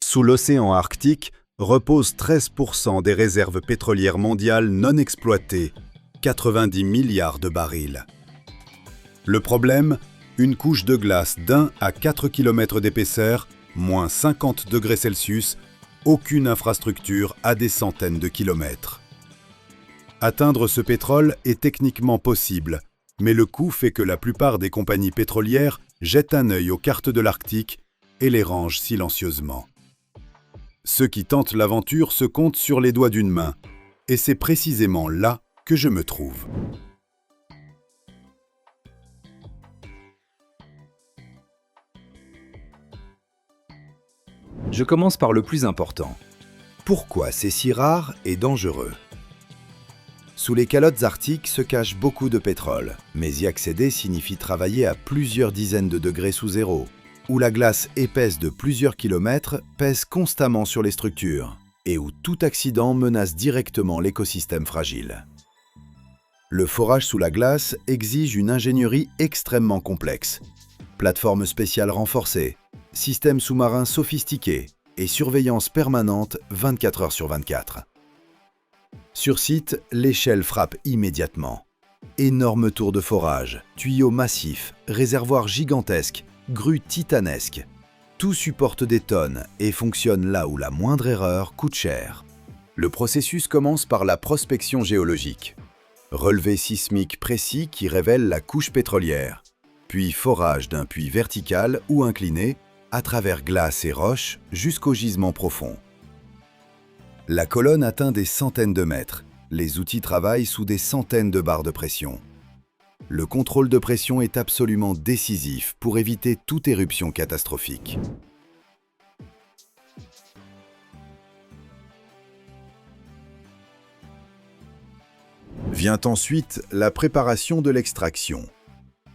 Sous l'océan Arctique reposent 13% des réserves pétrolières mondiales non exploitées, 90 milliards de barils. Le problème, une couche de glace d'1 à 4 km d'épaisseur, moins 50 degrés Celsius, aucune infrastructure à des centaines de kilomètres. Atteindre ce pétrole est techniquement possible, mais le coût fait que la plupart des compagnies pétrolières jettent un œil aux cartes de l'Arctique et les rangent silencieusement. Ceux qui tentent l'aventure se comptent sur les doigts d'une main, et c'est précisément là que je me trouve. Je commence par le plus important. Pourquoi c'est si rare et dangereux? Sous les calottes arctiques se cache beaucoup de pétrole, mais y accéder signifie travailler à plusieurs dizaines de degrés sous zéro, où la glace épaisse de plusieurs kilomètres pèse constamment sur les structures, et où tout accident menace directement l'écosystème fragile. Le forage sous la glace exige une ingénierie extrêmement complexe. Plateformes spéciales renforcées, systèmes sous-marins sophistiqués et surveillance permanente 24 heures sur 24. Sur site, l'échelle frappe immédiatement. Énormes tours de forage, tuyaux massifs, réservoirs gigantesques, grues titanesques. Tout supporte des tonnes et fonctionne là où la moindre erreur coûte cher. Le processus commence par la prospection géologique. Relevé sismique précis qui révèle la couche pétrolière, puis forage d'un puits vertical ou incliné à travers glace et roches jusqu'au gisement profond. La colonne atteint des centaines de mètres. Les outils travaillent sous des centaines de barres de pression. Le contrôle de pression est absolument décisif pour éviter toute éruption catastrophique. Vient ensuite la préparation de l'extraction.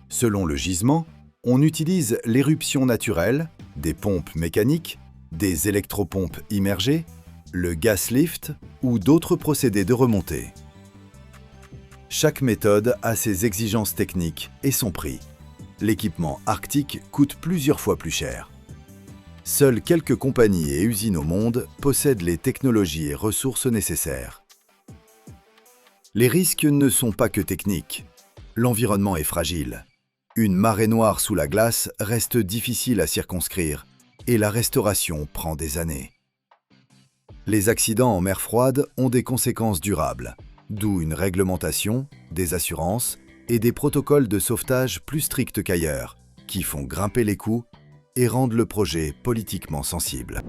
Selon le gisement, on utilise l'éruption naturelle, des pompes mécaniques, des électropompes immergées, le gas lift ou d'autres procédés de remontée. Chaque méthode a ses exigences techniques et son prix. L'équipement arctique coûte plusieurs fois plus cher. Seules quelques compagnies et usines au monde possèdent les technologies et ressources nécessaires. Les risques ne sont pas que techniques. L'environnement est fragile. Une marée noire sous la glace reste difficile à circonscrire et la restauration prend des années. Les accidents en mer froide ont des conséquences durables, d'où une réglementation, des assurances et des protocoles de sauvetage plus stricts qu'ailleurs, qui font grimper les coûts et rendent le projet politiquement sensible.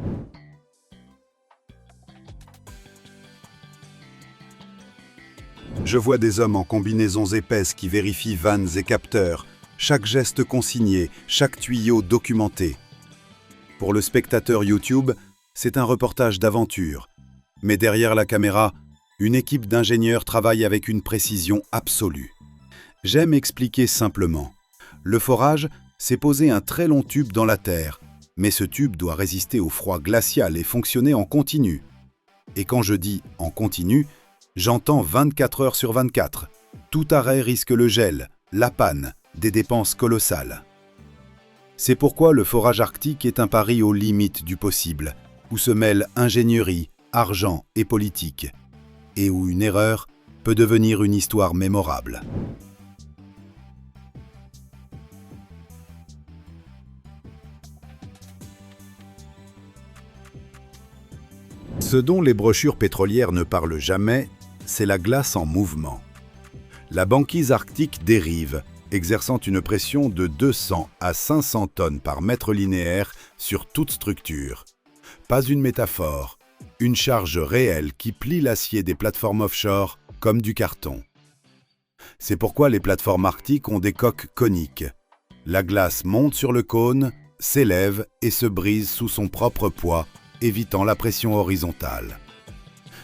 Je vois des hommes en combinaisons épaisses qui vérifient vannes et capteurs, chaque geste consigné, chaque tuyau documenté. Pour le spectateur YouTube, c'est un reportage d'aventure. Mais derrière la caméra, une équipe d'ingénieurs travaille avec une précision absolue. J'aime expliquer simplement. Le forage, c'est poser un très long tube dans la terre, mais ce tube doit résister au froid glacial et fonctionner en continu. Et quand je dis en continu, j'entends 24 heures sur 24. Tout arrêt risque le gel, la panne, des dépenses colossales. C'est pourquoi le forage arctique est un pari aux limites du possible, où se mêlent ingénierie, argent et politique, et où une erreur peut devenir une histoire mémorable. Ce dont les brochures pétrolières ne parlent jamais, c'est la glace en mouvement. La banquise arctique dérive, exerçant une pression de 200 à 500 tonnes par mètre linéaire sur toute structure. Pas une métaphore, une charge réelle qui plie l'acier des plateformes offshore comme du carton. C'est pourquoi les plateformes arctiques ont des coques coniques. La glace monte sur le cône, s'élève et se brise sous son propre poids, évitant la pression horizontale.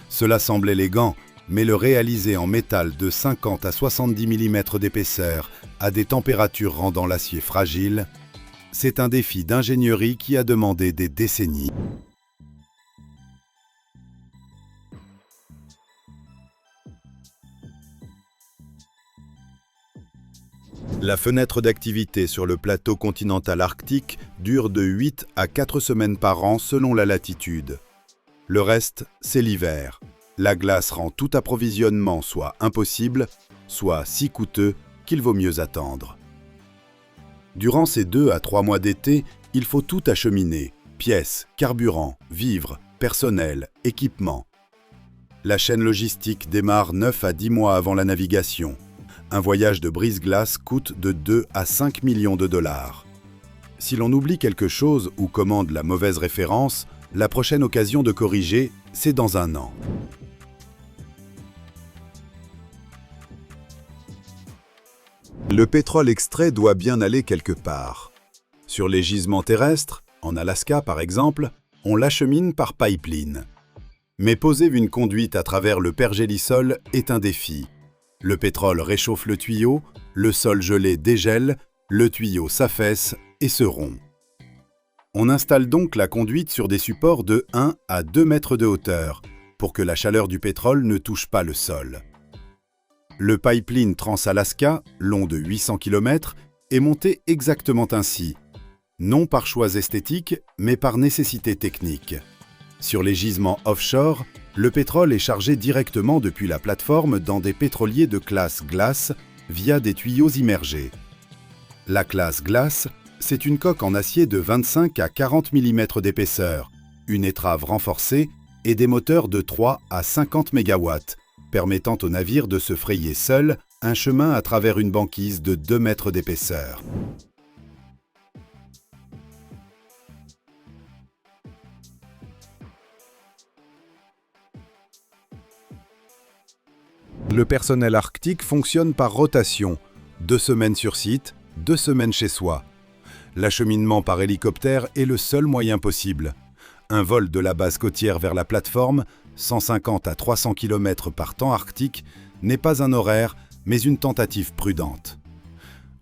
Cela semble élégant, mais le réaliser en métal de 50 à 70 mm d'épaisseur à des températures rendant l'acier fragile, c'est un défi d'ingénierie qui a demandé des décennies. La fenêtre d'activité sur le plateau continental arctique dure de 8 à 4 semaines par an selon la latitude. Le reste, c'est l'hiver. La glace rend tout approvisionnement soit impossible, soit si coûteux qu'il vaut mieux attendre. Durant ces 2 à 3 mois d'été, il faut tout acheminer, pièces, carburant, vivres, personnel, équipement. La chaîne logistique démarre 9 à 10 mois avant la navigation. Un voyage de brise-glace coûte de 2 à 5 millions de dollars. Si l'on oublie quelque chose ou commande la mauvaise référence, la prochaine occasion de corriger, c'est dans 1 an. Le pétrole extrait doit bien aller quelque part. Sur les gisements terrestres, en Alaska par exemple, on l'achemine par pipeline. Mais poser une conduite à travers le pergélisol est un défi. Le pétrole réchauffe le tuyau, le sol gelé dégèle, le tuyau s'affaisse et se rompt. On installe donc la conduite sur des supports de 1 à 2 mètres de hauteur pour que la chaleur du pétrole ne touche pas le sol. Le pipeline Trans-Alaska, long de 800 km, est monté exactement ainsi, non par choix esthétique, mais par nécessité technique. Sur les gisements offshore, le pétrole est chargé directement depuis la plateforme dans des pétroliers de classe glace via des tuyaux immergés. La classe glace, c'est une coque en acier de 25 à 40 mm d'épaisseur, une étrave renforcée et des moteurs de 3 à 50 MW, permettant au navire de se frayer seul un chemin à travers une banquise de 2 mètres d'épaisseur. Le personnel arctique fonctionne par rotation, 2 semaines sur site, 2 semaines chez soi. L'acheminement par hélicoptère est le seul moyen possible. Un vol de la base côtière vers la plateforme, 150 à 300 km par temps arctique, n'est pas un horaire, mais une tentative prudente.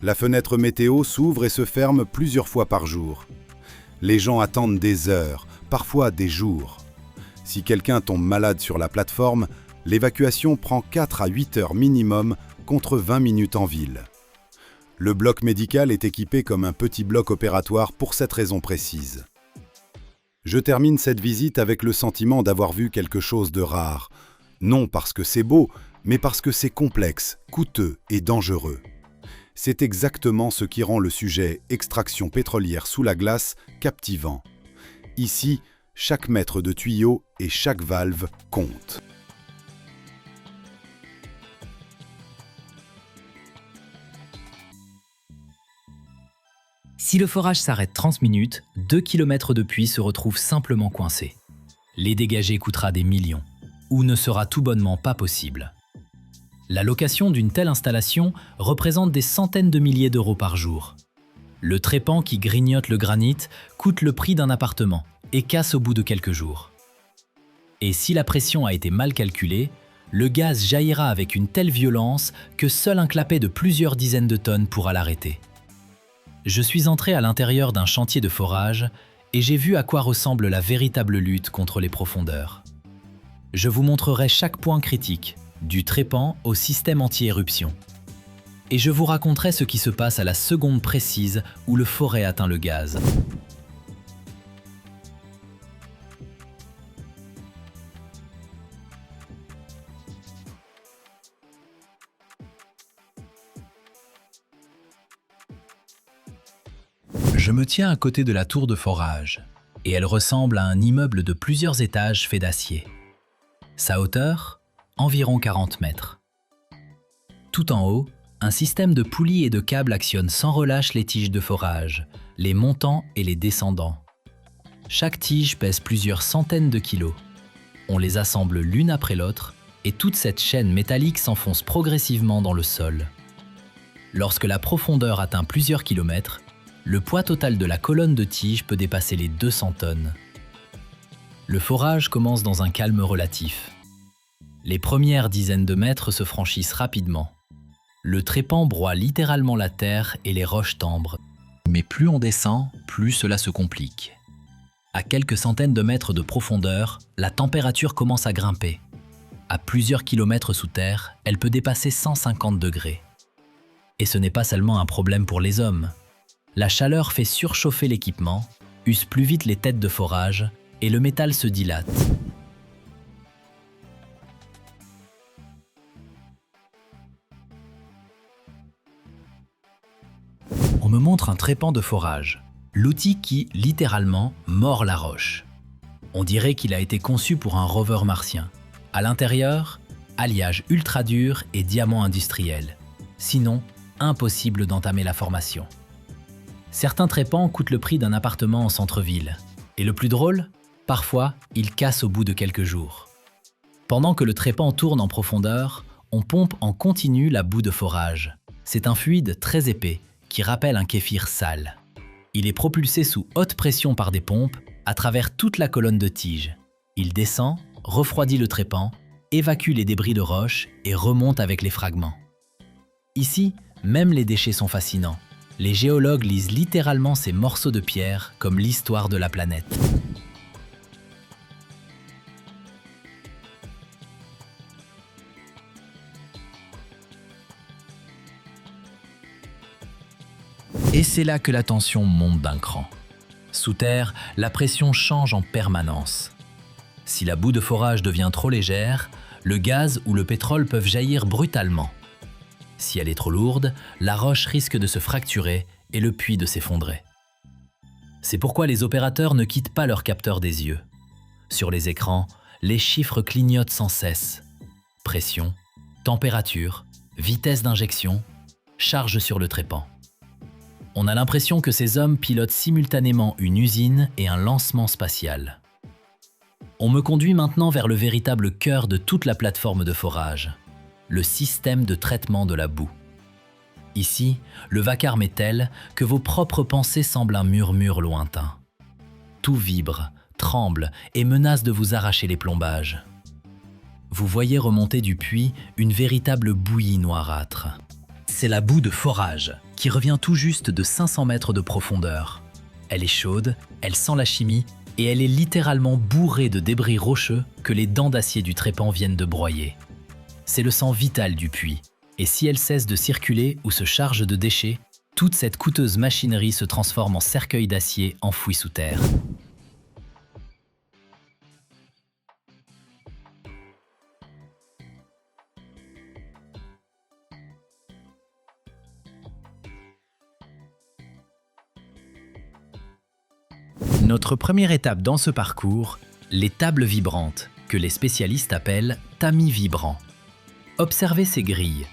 La fenêtre météo s'ouvre et se ferme plusieurs fois par jour. Les gens attendent des heures, parfois des jours. Si quelqu'un tombe malade sur la plateforme, l'évacuation prend 4 à 8 heures minimum contre 20 minutes en ville. Le bloc médical est équipé comme un petit bloc opératoire pour cette raison précise. Je termine cette visite avec le sentiment d'avoir vu quelque chose de rare. Non parce que c'est beau, mais parce que c'est complexe, coûteux et dangereux. C'est exactement ce qui rend le sujet extraction pétrolière sous la glace captivant. Ici, chaque mètre de tuyau et chaque valve compte. Si le forage s'arrête 30 minutes, 2 km de puits se retrouvent simplement coincés. Les dégager coûtera des millions, ou ne sera tout bonnement pas possible. La location d'une telle installation représente des centaines de milliers d'euros par jour. Le trépan qui grignote le granit coûte le prix d'un appartement et casse au bout de quelques jours. Et si la pression a été mal calculée, le gaz jaillira avec une telle violence que seul un clapet de plusieurs dizaines de tonnes pourra l'arrêter. Je suis entré à l'intérieur d'un chantier de forage et j'ai vu à quoi ressemble la véritable lutte contre les profondeurs. Je vous montrerai chaque point critique, du trépan au système anti-éruption. Et je vous raconterai ce qui se passe à la seconde précise où le forêt atteint le gaz. Je me tiens à côté de la tour de forage, et elle ressemble à un immeuble de plusieurs étages fait d'acier. Sa hauteur, environ 40 mètres. Tout en haut, un système de poulies et de câbles actionne sans relâche les tiges de forage, les montants et les descendants. Chaque tige pèse plusieurs centaines de kilos. On les assemble l'une après l'autre, et toute cette chaîne métallique s'enfonce progressivement dans le sol. Lorsque la profondeur atteint plusieurs kilomètres, le poids total de la colonne de tige peut dépasser les 200 tonnes. Le forage commence dans un calme relatif. Les premières dizaines de mètres se franchissent rapidement. Le trépan broie littéralement la terre et les roches tambrent. Mais plus on descend, plus cela se complique. À quelques centaines de mètres de profondeur, la température commence à grimper. À plusieurs kilomètres sous terre, elle peut dépasser 150 degrés. Et ce n'est pas seulement un problème pour les hommes. La chaleur fait surchauffer l'équipement, use plus vite les têtes de forage et le métal se dilate. On me montre un trépan de forage, l'outil qui, littéralement, mord la roche. On dirait qu'il a été conçu pour un rover martien. À l'intérieur, alliage ultra dur et diamant industriel. Sinon, impossible d'entamer la formation. Certains trépans coûtent le prix d'un appartement en centre-ville. Et le plus drôle, parfois, ils cassent au bout de quelques jours. Pendant que le trépan tourne en profondeur, on pompe en continu la boue de forage. C'est un fluide très épais qui rappelle un kéfir sale. Il est propulsé sous haute pression par des pompes à travers toute la colonne de tige. Il descend, refroidit le trépan, évacue les débris de roche et remonte avec les fragments. Ici, même les déchets sont fascinants. Les géologues lisent littéralement ces morceaux de pierre comme l'histoire de la planète. Et c'est là que la tension monte d'un cran. Sous terre, la pression change en permanence. Si la boue de forage devient trop légère, le gaz ou le pétrole peuvent jaillir brutalement. Si elle est trop lourde, la roche risque de se fracturer et le puits de s'effondrer. C'est pourquoi les opérateurs ne quittent pas leur capteur des yeux. Sur les écrans, les chiffres clignotent sans cesse. Pression, température, vitesse d'injection, charge sur le trépan. On a l'impression que ces hommes pilotent simultanément une usine et un lancement spatial. On me conduit maintenant vers le véritable cœur de toute la plateforme de forage, le système de traitement de la boue. Ici, le vacarme est tel que vos propres pensées semblent un murmure lointain. Tout vibre, tremble et menace de vous arracher les plombages. Vous voyez remonter du puits une véritable bouillie noirâtre. C'est la boue de forage, qui revient tout juste de 500 mètres de profondeur. Elle est chaude, elle sent la chimie, et elle est littéralement bourrée de débris rocheux que les dents d'acier du trépan viennent de broyer. C'est le sang vital du puits, et si elle cesse de circuler ou se charge de déchets, toute cette coûteuse machinerie se transforme en cercueil d'acier enfoui sous terre. Notre première étape dans ce parcours, les tables vibrantes, que les spécialistes appellent tamis vibrants. Observez ces grilles.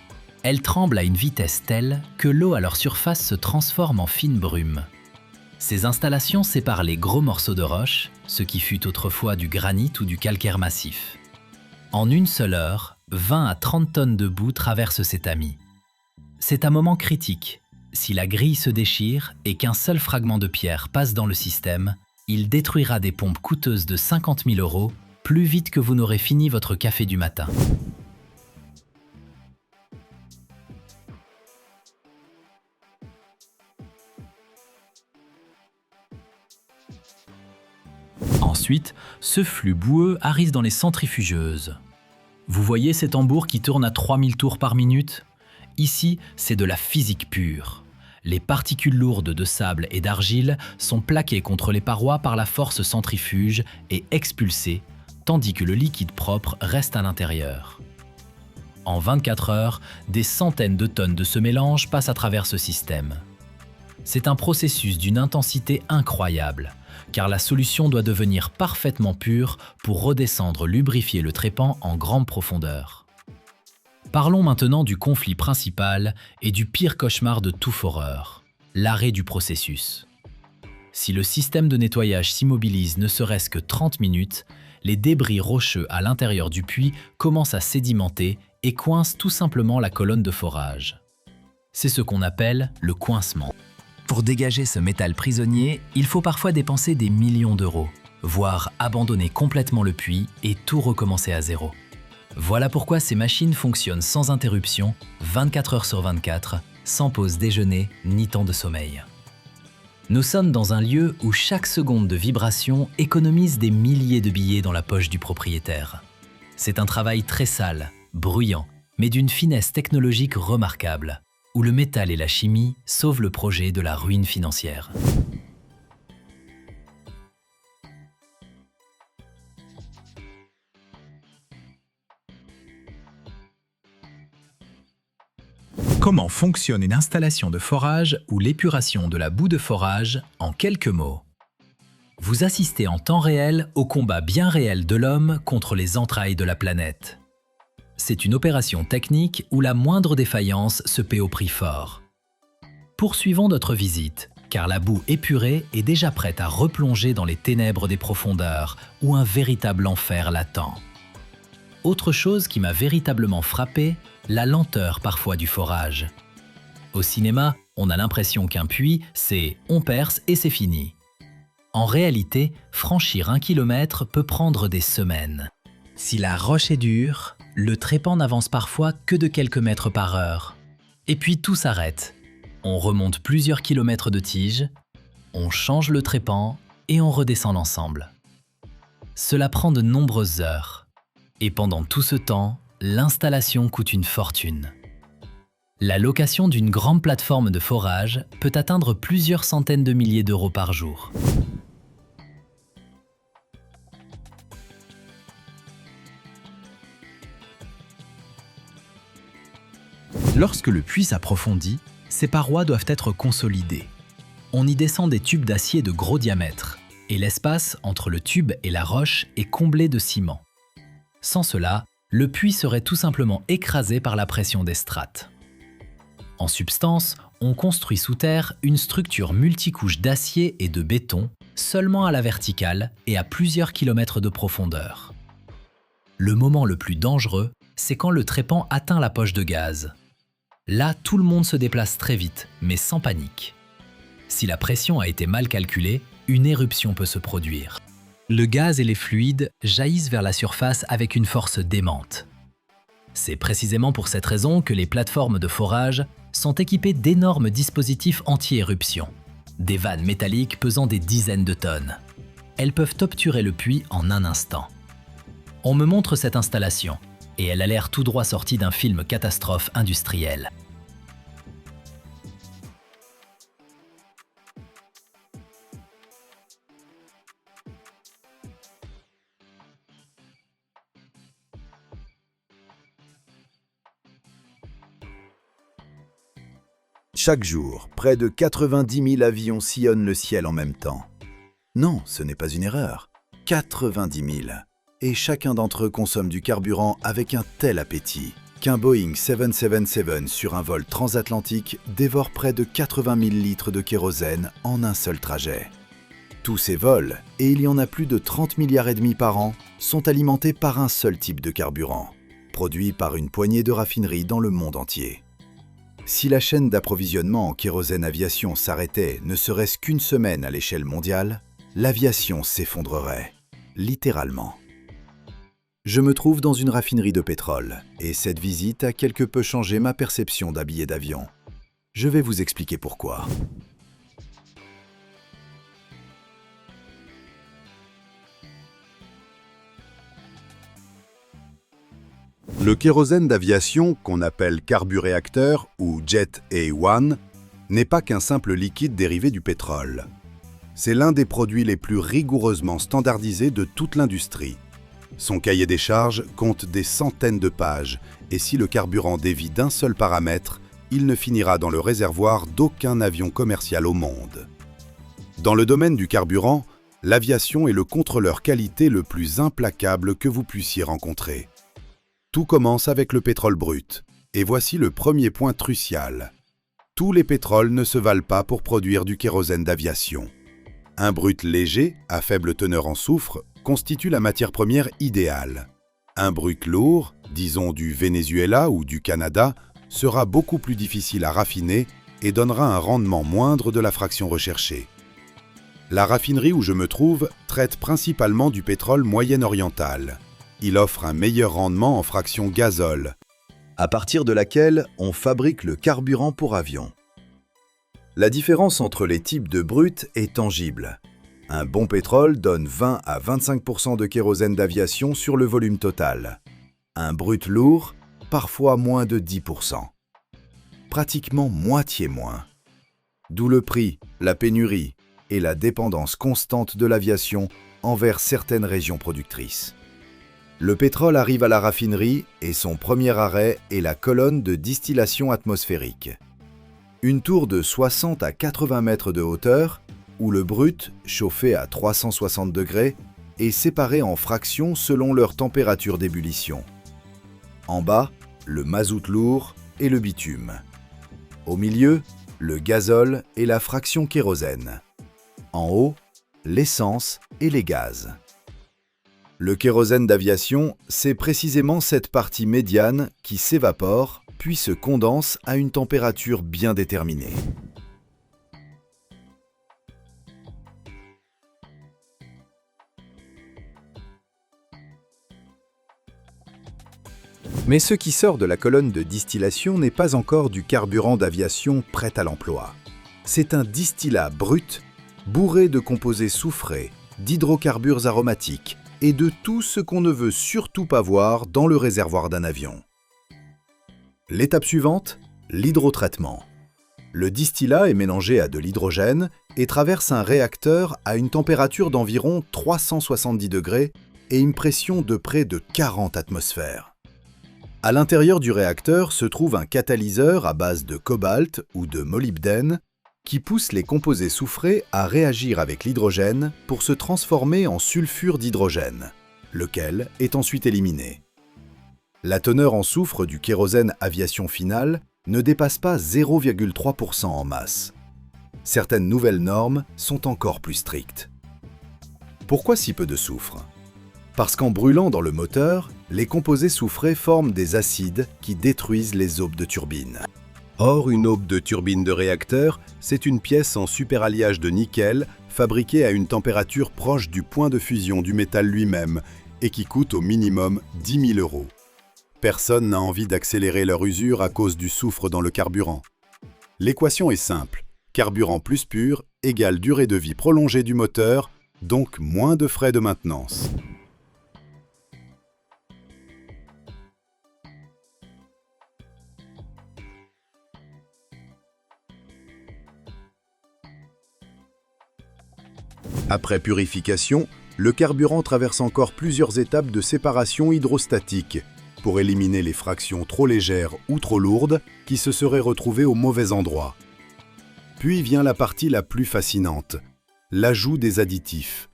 Elles tremblent à une vitesse telle que l'eau à leur surface se transforme en fine brume. Ces installations séparent les gros morceaux de roche, ce qui fut autrefois du granit ou du calcaire massif. En une seule heure, 20 à 30 tonnes de boue traversent ces tamis. C'est un moment critique. Si la grille se déchire et qu'un seul fragment de pierre passe dans le système, il détruira des pompes coûteuses de 50 000 € plus vite que vous n'aurez fini votre café du matin. Ensuite, ce flux boueux arrive dans les centrifugeuses. Vous voyez ces tambours qui tournent à 3000 tours par minute ? Ici, c'est de la physique pure. Les particules lourdes de sable et d'argile sont plaquées contre les parois par la force centrifuge et expulsées, tandis que le liquide propre reste à l'intérieur. En 24 heures, des centaines de tonnes de ce mélange passent à travers ce système. C'est un processus d'une intensité incroyable, car la solution doit devenir parfaitement pure pour redescendre lubrifier le trépan en grande profondeur. Parlons maintenant du conflit principal et du pire cauchemar de tout foreur, l'arrêt du processus. Si le système de nettoyage s'immobilise ne serait-ce que 30 minutes, les débris rocheux à l'intérieur du puits commencent à sédimenter et coincent tout simplement la colonne de forage. C'est ce qu'on appelle le coincement. Pour dégager ce métal prisonnier, il faut parfois dépenser des millions d'euros, voire abandonner complètement le puits et tout recommencer à zéro. Voilà pourquoi ces machines fonctionnent sans interruption, 24 heures sur 24, sans pause déjeuner ni temps de sommeil. Nous sommes dans un lieu où chaque seconde de vibration économise des milliers de billets dans la poche du propriétaire. C'est un travail très sale, bruyant, mais d'une finesse technologique remarquable. où le métal et la chimie sauvent le projet de la ruine financière. Comment fonctionne une installation de forage ou l'épuration de la boue de forage en quelques mots? Vous assistez en temps réel au combat bien réel de l'homme contre les entrailles de la planète. C'est une opération technique où la moindre défaillance se paie au prix fort. Poursuivons notre visite, car la boue épurée est déjà prête à replonger dans les ténèbres des profondeurs, où un véritable enfer l'attend. Autre chose qui m'a véritablement frappé, la lenteur parfois du forage. Au cinéma, on a l'impression qu'un puits, c'est on perce et c'est fini. En réalité, franchir 1 kilomètre peut prendre des semaines. Si la roche est dure, le trépan n'avance parfois que de quelques mètres par heure. Et puis tout s'arrête. On remonte plusieurs kilomètres de tige, on change le trépan et on redescend l'ensemble. Cela prend de nombreuses heures. Et pendant tout ce temps, l'installation coûte une fortune. La location d'une grande plateforme de forage peut atteindre plusieurs centaines de milliers d'euros par jour. Lorsque le puits s'approfondit, ses parois doivent être consolidées. On y descend des tubes d'acier de gros diamètre, et l'espace entre le tube et la roche est comblé de ciment. Sans cela, le puits serait tout simplement écrasé par la pression des strates. En substance, on construit sous terre une structure multicouche d'acier et de béton, seulement à la verticale et à plusieurs kilomètres de profondeur. Le moment le plus dangereux, c'est quand le trépan atteint la poche de gaz. Là, tout le monde se déplace très vite, mais sans panique. Si la pression a été mal calculée, une éruption peut se produire. Le gaz et les fluides jaillissent vers la surface avec une force démente. C'est précisément pour cette raison que les plateformes de forage sont équipées d'énormes dispositifs anti-éruption, des vannes métalliques pesant des dizaines de tonnes. Elles peuvent obturer le puits en un instant. On me montre cette installation, et elle a l'air tout droit sortie d'un film catastrophe industrielle. Chaque jour, près de 90 000 avions sillonnent le ciel en même temps. Non, ce n'est pas une erreur. 90 000. Et chacun d'entre eux consomme du carburant avec un tel appétit qu'un Boeing 777 sur un vol transatlantique dévore près de 80 000 litres de kérosène en un seul trajet. Tous ces vols, et il y en a plus de 30 milliards et demi par an, sont alimentés par un seul type de carburant, produit par une poignée de raffineries dans le monde entier. Si la chaîne d'approvisionnement en kérosène aviation s'arrêtait ne serait-ce qu'une semaine à l'échelle mondiale, l'aviation s'effondrerait, littéralement. Je me trouve dans une raffinerie de pétrole, et cette visite a quelque peu changé ma perception d'un billet d'avion. Je vais vous expliquer pourquoi. Le kérosène d'aviation, qu'on appelle carburéacteur ou Jet A1, n'est pas qu'un simple liquide dérivé du pétrole. C'est l'un des produits les plus rigoureusement standardisés de toute l'industrie. Son cahier des charges compte des centaines de pages, et si le carburant dévie d'un seul paramètre, il ne finira dans le réservoir d'aucun avion commercial au monde. Dans le domaine du carburant, l'aviation est le contrôleur qualité le plus implacable que vous puissiez rencontrer. Tout commence avec le pétrole brut, et voici le premier point crucial. Tous les pétroles ne se valent pas pour produire du kérosène d'aviation. Un brut léger, à faible teneur en soufre, constitue la matière première idéale. Un brut lourd, disons du Venezuela ou du Canada, sera beaucoup plus difficile à raffiner et donnera un rendement moindre de la fraction recherchée. La raffinerie où je me trouve traite principalement du pétrole moyen-oriental. Il offre un meilleur rendement en fraction gazole, à partir de laquelle on fabrique le carburant pour avion. La différence entre les types de brut est tangible. Un bon pétrole donne 20 à 25% de kérosène d'aviation sur le volume total. Un brut lourd, parfois moins de 10%. pratiquement moitié moins. D'où le prix, la pénurie et la dépendance constante de l'aviation envers certaines régions productrices. Le pétrole arrive à la raffinerie et son premier arrêt est la colonne de distillation atmosphérique. Une tour de 60 à 80 mètres de hauteur, où le brut, chauffé à 360 degrés, est séparé en fractions selon leur température d'ébullition. En bas, le mazout lourd et le bitume. Au milieu, le gazole et la fraction kérosène. En haut, l'essence et les gaz. Le kérosène d'aviation, c'est précisément cette partie médiane qui s'évapore puis se condense à une température bien déterminée. Mais ce qui sort de la colonne de distillation n'est pas encore du carburant d'aviation prêt à l'emploi. C'est un distillat brut, bourré de composés soufrés, d'hydrocarbures aromatiques et de tout ce qu'on ne veut surtout pas voir dans le réservoir d'un avion. L'étape suivante, l'hydrotraitement. Le distillat est mélangé à de l'hydrogène et traverse un réacteur à une température d'environ 370 degrés et une pression de près de 40 atmosphères. À l'intérieur du réacteur se trouve un catalyseur à base de cobalt ou de molybdène qui pousse les composés soufrés à réagir avec l'hydrogène pour se transformer en sulfure d'hydrogène, lequel est ensuite éliminé. La teneur en soufre du kérosène aviation finale ne dépasse pas 0,3% en masse. Certaines nouvelles normes sont encore plus strictes. Pourquoi si peu de soufre ? Parce qu'en brûlant dans le moteur, les composés soufrés forment des acides qui détruisent les aubes de turbine. Or, une aube de turbine de réacteur, c'est une pièce en superalliage de nickel fabriquée à une température proche du point de fusion du métal lui-même et qui coûte au minimum 10 000 €. Personne n'a envie d'accélérer leur usure à cause du soufre dans le carburant. L'équation est simple. Carburant plus pur égale durée de vie prolongée du moteur, donc moins de frais de maintenance. Après purification, le carburant traverse encore plusieurs étapes de séparation hydrostatique pour éliminer les fractions trop légères ou trop lourdes qui se seraient retrouvées au mauvais endroit. Puis vient la partie la plus fascinante, l'ajout des additifs.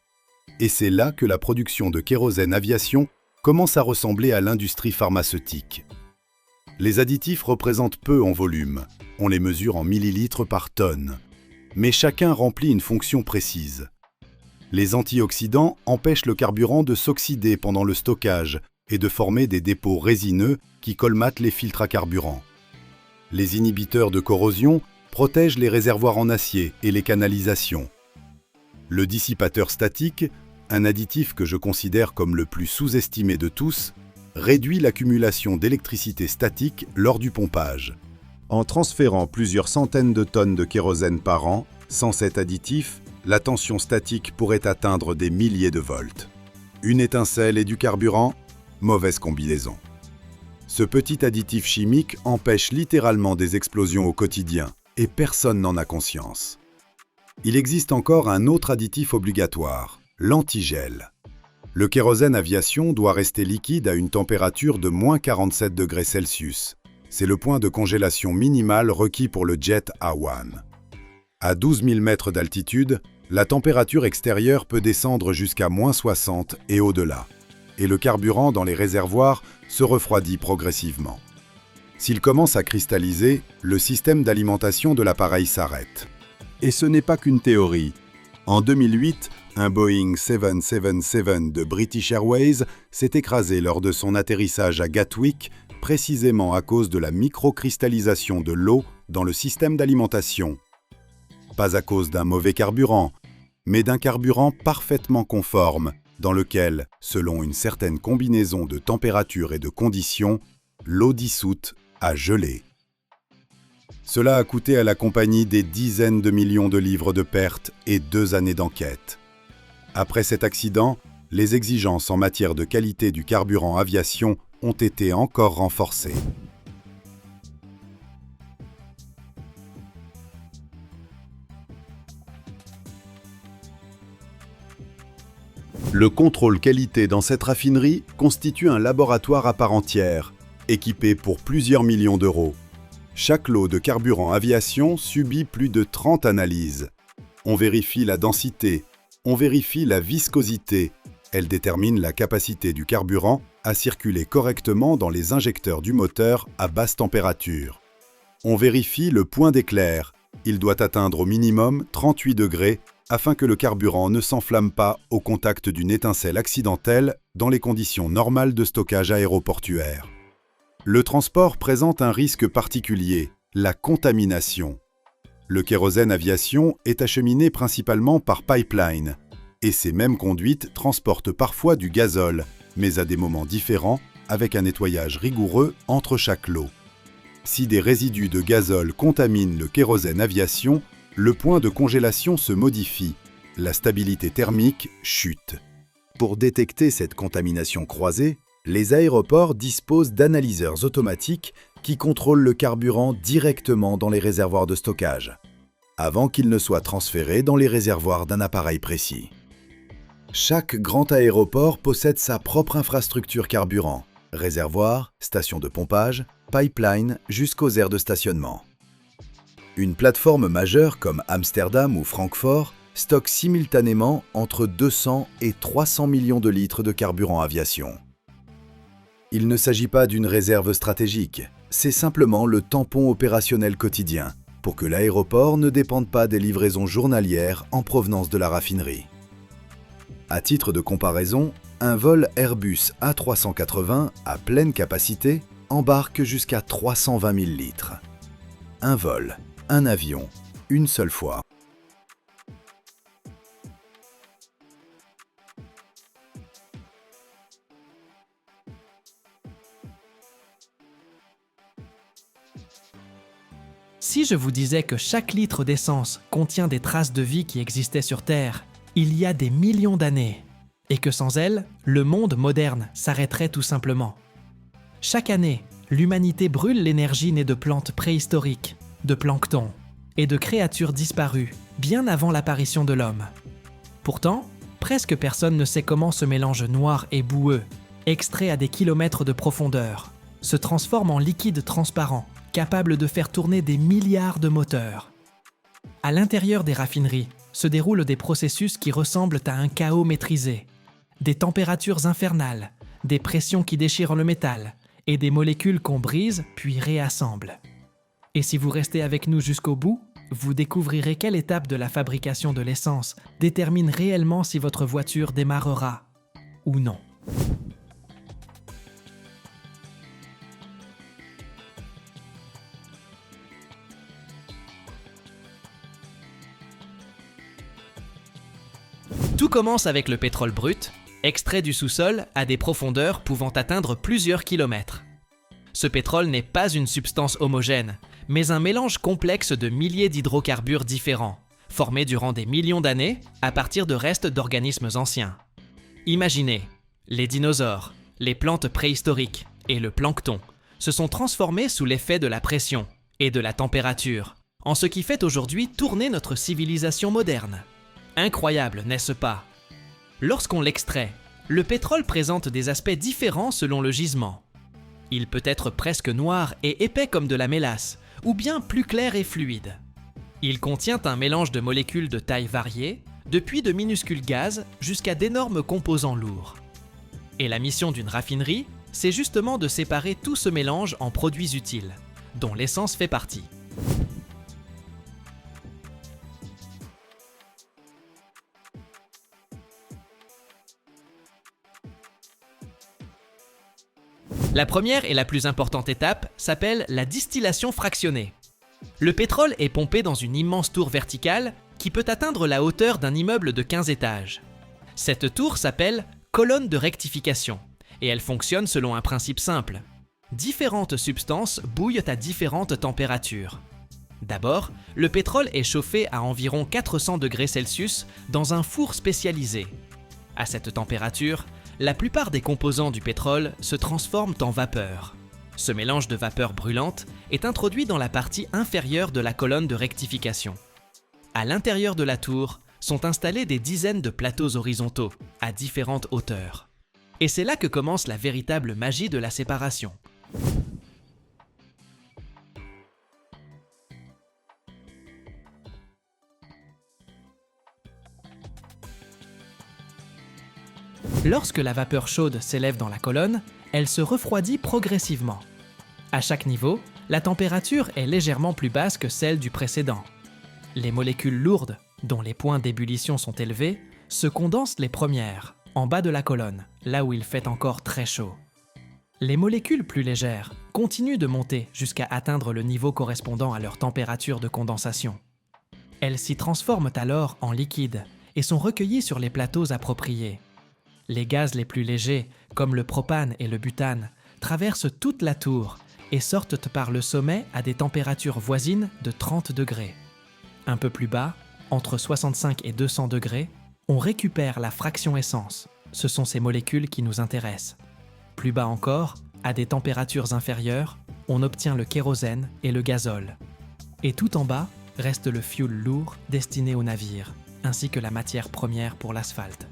Et c'est là que la production de kérosène aviation commence à ressembler à l'industrie pharmaceutique. Les additifs représentent peu en volume, on les mesure en millilitres par tonne, mais chacun remplit une fonction précise. Les antioxydants empêchent le carburant de s'oxyder pendant le stockage et de former des dépôts résineux qui colmatent les filtres à carburant. Les inhibiteurs de corrosion protègent les réservoirs en acier et les canalisations. Le dissipateur statique, un additif que je considère comme le plus sous-estimé de tous, réduit l'accumulation d'électricité statique lors du pompage. En transférant plusieurs centaines de tonnes de kérosène par an, sans cet additif, la tension statique pourrait atteindre des milliers de volts. Une étincelle et du carburant, mauvaise combinaison. Ce petit additif chimique empêche littéralement des explosions au quotidien et personne n'en a conscience. Il existe encore un autre additif obligatoire, l'antigel. Le kérosène aviation doit rester liquide à une température de moins 47 degrés Celsius. C'est le point de congélation minimal requis pour le jet A1. À 12 000 mètres d'altitude, la température extérieure peut descendre jusqu'à moins 60 et au-delà, et le carburant dans les réservoirs se refroidit progressivement. S'il commence à cristalliser, le système d'alimentation de l'appareil s'arrête. Et ce n'est pas qu'une théorie. En 2008, un Boeing 777 de British Airways s'est écrasé lors de son atterrissage à Gatwick, précisément à cause de la microcristallisation de l'eau dans le système d'alimentation. Pas à cause d'un mauvais carburant, mais d'un carburant parfaitement conforme, dans lequel, selon une certaine combinaison de température et de conditions, l'eau dissoute a gelé. Cela a coûté à la compagnie des dizaines de millions de livres de pertes et 2 années d'enquête. Après cet accident, les exigences en matière de qualité du carburant aviation ont été encore renforcées. Le contrôle qualité dans cette raffinerie constitue un laboratoire à part entière, équipé pour plusieurs millions d'euros. Chaque lot de carburant aviation subit plus de 30 analyses. On vérifie la densité, on vérifie la viscosité. Elle détermine la capacité du carburant à circuler correctement dans les injecteurs du moteur à basse température. On vérifie le point d'éclair. Il doit atteindre au minimum 38 degrés afin que le carburant ne s'enflamme pas au contact d'une étincelle accidentelle dans les conditions normales de stockage aéroportuaire. Le transport présente un risque particulier, la contamination. Le kérosène aviation est acheminé principalement par pipeline, et ces mêmes conduites transportent parfois du gazole, mais à des moments différents, avec un nettoyage rigoureux entre chaque lot. Si des résidus de gazole contaminent le kérosène aviation, le point de congélation se modifie, la stabilité thermique chute. Pour détecter cette contamination croisée, les aéroports disposent d'analyseurs automatiques qui contrôlent le carburant directement dans les réservoirs de stockage, avant qu'il ne soit transféré dans les réservoirs d'un appareil précis. Chaque grand aéroport possède sa propre infrastructure carburant, réservoir, station de pompage, pipeline jusqu'aux aires de stationnement. Une plateforme majeure comme Amsterdam ou Francfort stocke simultanément entre 200 et 300 millions de litres de carburant aviation. Il ne s'agit pas d'une réserve stratégique, c'est simplement le tampon opérationnel quotidien pour que l'aéroport ne dépende pas des livraisons journalières en provenance de la raffinerie. À titre de comparaison, un vol Airbus A380 à pleine capacité embarque jusqu'à 320 000 litres. Un vol, un avion, une seule fois. Si je vous disais que chaque litre d'essence contient des traces de vie qui existaient sur Terre il y a des millions d'années, et que sans elles, le monde moderne s'arrêterait tout simplement. Chaque année, l'humanité brûle l'énergie née de plantes préhistoriques, de plancton et de créatures disparues bien avant l'apparition de l'homme. Pourtant, presque personne ne sait comment ce mélange noir et boueux, extrait à des kilomètres de profondeur, se transforme en liquide transparent, capable de faire tourner des milliards de moteurs. À l'intérieur des raffineries se déroulent des processus qui ressemblent à un chaos maîtrisé, des températures infernales, des pressions qui déchirent le métal et des molécules qu'on brise puis réassemble. Et si vous restez avec nous jusqu'au bout, vous découvrirez quelle étape de la fabrication de l'essence détermine réellement si votre voiture démarrera ou non. Tout commence avec le pétrole brut, extrait du sous-sol à des profondeurs pouvant atteindre plusieurs kilomètres. Ce pétrole n'est pas une substance homogène, mais un mélange complexe de milliers d'hydrocarbures différents, formés durant des millions d'années à partir de restes d'organismes anciens. Imaginez, les dinosaures, les plantes préhistoriques et le plancton se sont transformés sous l'effet de la pression et de la température, en ce qui fait aujourd'hui tourner notre civilisation moderne. Incroyable, n'est-ce pas? Lorsqu'on l'extrait, le pétrole présente des aspects différents selon le gisement. Il peut être presque noir et épais comme de la mélasse, ou bien plus clair et fluide. Il contient un mélange de molécules de taille variée, depuis de minuscules gaz jusqu'à d'énormes composants lourds. Et la mission d'une raffinerie, c'est justement de séparer tout ce mélange en produits utiles, dont l'essence fait partie. La première et la plus importante étape s'appelle la distillation fractionnée. Le pétrole est pompé dans une immense tour verticale qui peut atteindre la hauteur d'un immeuble de 15 étages. Cette tour s'appelle colonne de rectification et elle fonctionne selon un principe simple. Différentes substances bouillent à différentes températures. D'abord, le pétrole est chauffé à environ 400 degrés Celsius dans un four spécialisé. À cette température, la plupart des composants du pétrole se transforment en vapeur. Ce mélange de vapeur brûlante est introduit dans la partie inférieure de la colonne de rectification. À l'intérieur de la tour, sont installés des dizaines de plateaux horizontaux, à différentes hauteurs. Et c'est là que commence la véritable magie de la séparation. Lorsque la vapeur chaude s'élève dans la colonne, elle se refroidit progressivement. À chaque niveau, la température est légèrement plus basse que celle du précédent. Les molécules lourdes, dont les points d'ébullition sont élevés, se condensent les premières, en bas de la colonne, là où il fait encore très chaud. Les molécules plus légères continuent de monter jusqu'à atteindre le niveau correspondant à leur température de condensation. Elles s'y transforment alors en liquide et sont recueillies sur les plateaux appropriés. Les gaz les plus légers, comme le propane et le butane, traversent toute la tour et sortent par le sommet à des températures voisines de 30 degrés. Un peu plus bas, entre 65 et 200 degrés, on récupère la fraction essence. Ce sont ces molécules qui nous intéressent. Plus bas encore, à des températures inférieures, on obtient le kérosène et le gazole. Et tout en bas reste le fioul lourd destiné aux navires, ainsi que la matière première pour l'asphalte.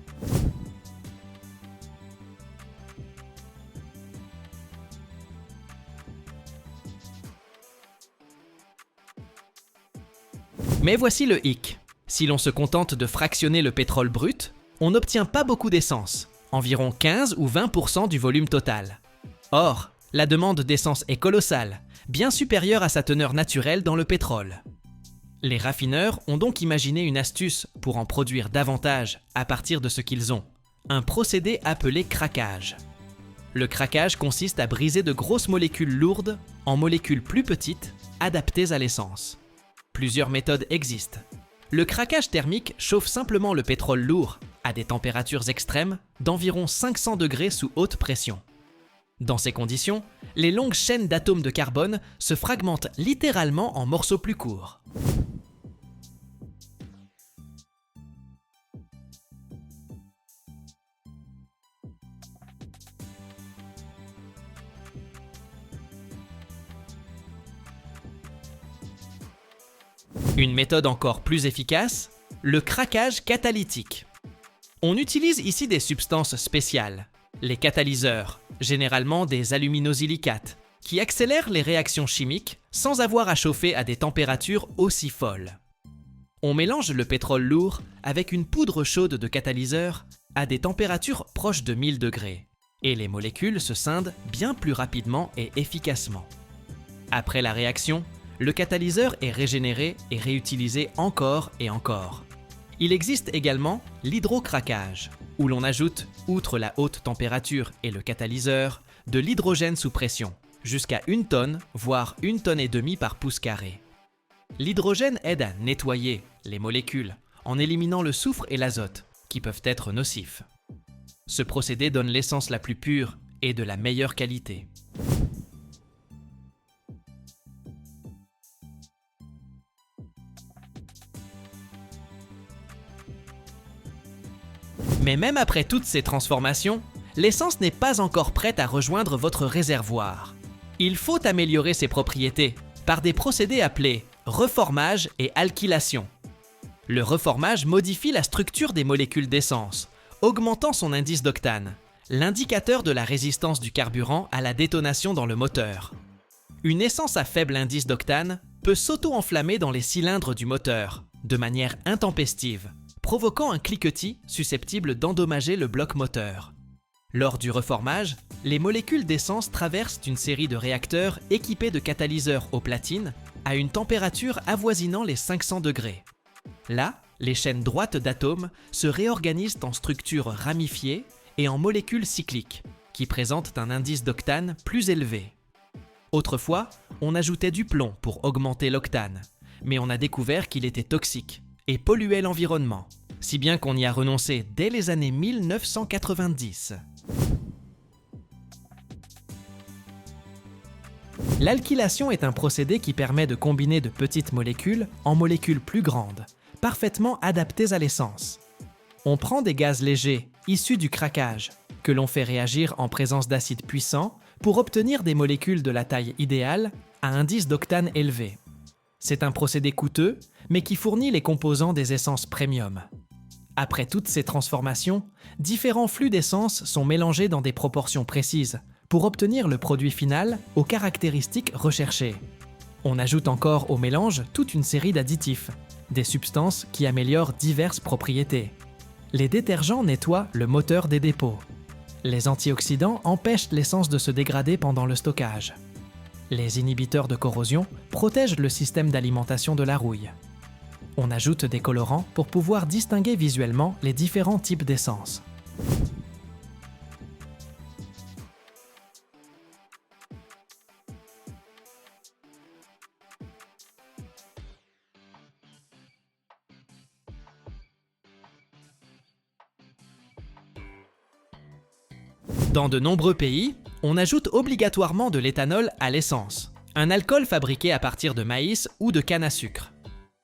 Mais voici le hic. Si l'on se contente de fractionner le pétrole brut, on n'obtient pas beaucoup d'essence, environ 15 ou 20% du volume total. Or, la demande d'essence est colossale, bien supérieure à sa teneur naturelle dans le pétrole. Les raffineurs ont donc imaginé une astuce pour en produire davantage à partir de ce qu'ils ont, un procédé appelé craquage. Le craquage consiste à briser de grosses molécules lourdes en molécules plus petites, adaptées à l'essence. Plusieurs méthodes existent. Le craquage thermique chauffe simplement le pétrole lourd à des températures extrêmes d'environ 500 degrés sous haute pression. Dans ces conditions, les longues chaînes d'atomes de carbone se fragmentent littéralement en morceaux plus courts. Une méthode encore plus efficace, le craquage catalytique. On utilise ici des substances spéciales, les catalyseurs, généralement des aluminosilicates, qui accélèrent les réactions chimiques sans avoir à chauffer à des températures aussi folles. On mélange le pétrole lourd avec une poudre chaude de catalyseur à des températures proches de 1000 degrés, et les molécules se scindent bien plus rapidement et efficacement. Après la réaction, le catalyseur est régénéré et réutilisé encore et encore. Il existe également l'hydrocraquage, où l'on ajoute, outre la haute température et le catalyseur, de l'hydrogène sous pression, jusqu'à 1 tonne, voire 1,5 tonnes par pouce carré. L'hydrogène aide à nettoyer les molécules en éliminant le soufre et l'azote, qui peuvent être nocifs. Ce procédé donne l'essence la plus pure et de la meilleure qualité. Mais même après toutes ces transformations, l'essence n'est pas encore prête à rejoindre votre réservoir. Il faut améliorer ses propriétés par des procédés appelés reformage et alkylation. Le reformage modifie la structure des molécules d'essence, augmentant son indice d'octane, l'indicateur de la résistance du carburant à la détonation dans le moteur. Une essence à faible indice d'octane peut s'auto-enflammer dans les cylindres du moteur, de manière intempestive, provoquant un cliquetis susceptible d'endommager le bloc moteur. Lors du reformage, les molécules d'essence traversent une série de réacteurs équipés de catalyseurs au platine à une température avoisinant les 500 degrés. Là, les chaînes droites d'atomes se réorganisent en structures ramifiées et en molécules cycliques, qui présentent un indice d'octane plus élevé. Autrefois, on ajoutait du plomb pour augmenter l'octane, mais on a découvert qu'il était toxique et polluait l'environnement, si bien qu'on y a renoncé dès les années 1990. L'alkylation est un procédé qui permet de combiner de petites molécules en molécules plus grandes, parfaitement adaptées à l'essence. On prend des gaz légers issus du craquage, que l'on fait réagir en présence d'acides puissants pour obtenir des molécules de la taille idéale à indice d'octane élevé. C'est un procédé coûteux, mais qui fournit les composants des essences premium. Après toutes ces transformations, différents flux d'essence sont mélangés dans des proportions précises pour obtenir le produit final aux caractéristiques recherchées. On ajoute encore au mélange toute une série d'additifs, des substances qui améliorent diverses propriétés. Les détergents nettoient le moteur des dépôts. Les antioxydants empêchent l'essence de se dégrader pendant le stockage. Les inhibiteurs de corrosion protègent le système d'alimentation de la rouille. On ajoute des colorants pour pouvoir distinguer visuellement les différents types d'essence. Dans de nombreux pays, on ajoute obligatoirement de l'éthanol à l'essence, un alcool fabriqué à partir de maïs ou de canne à sucre.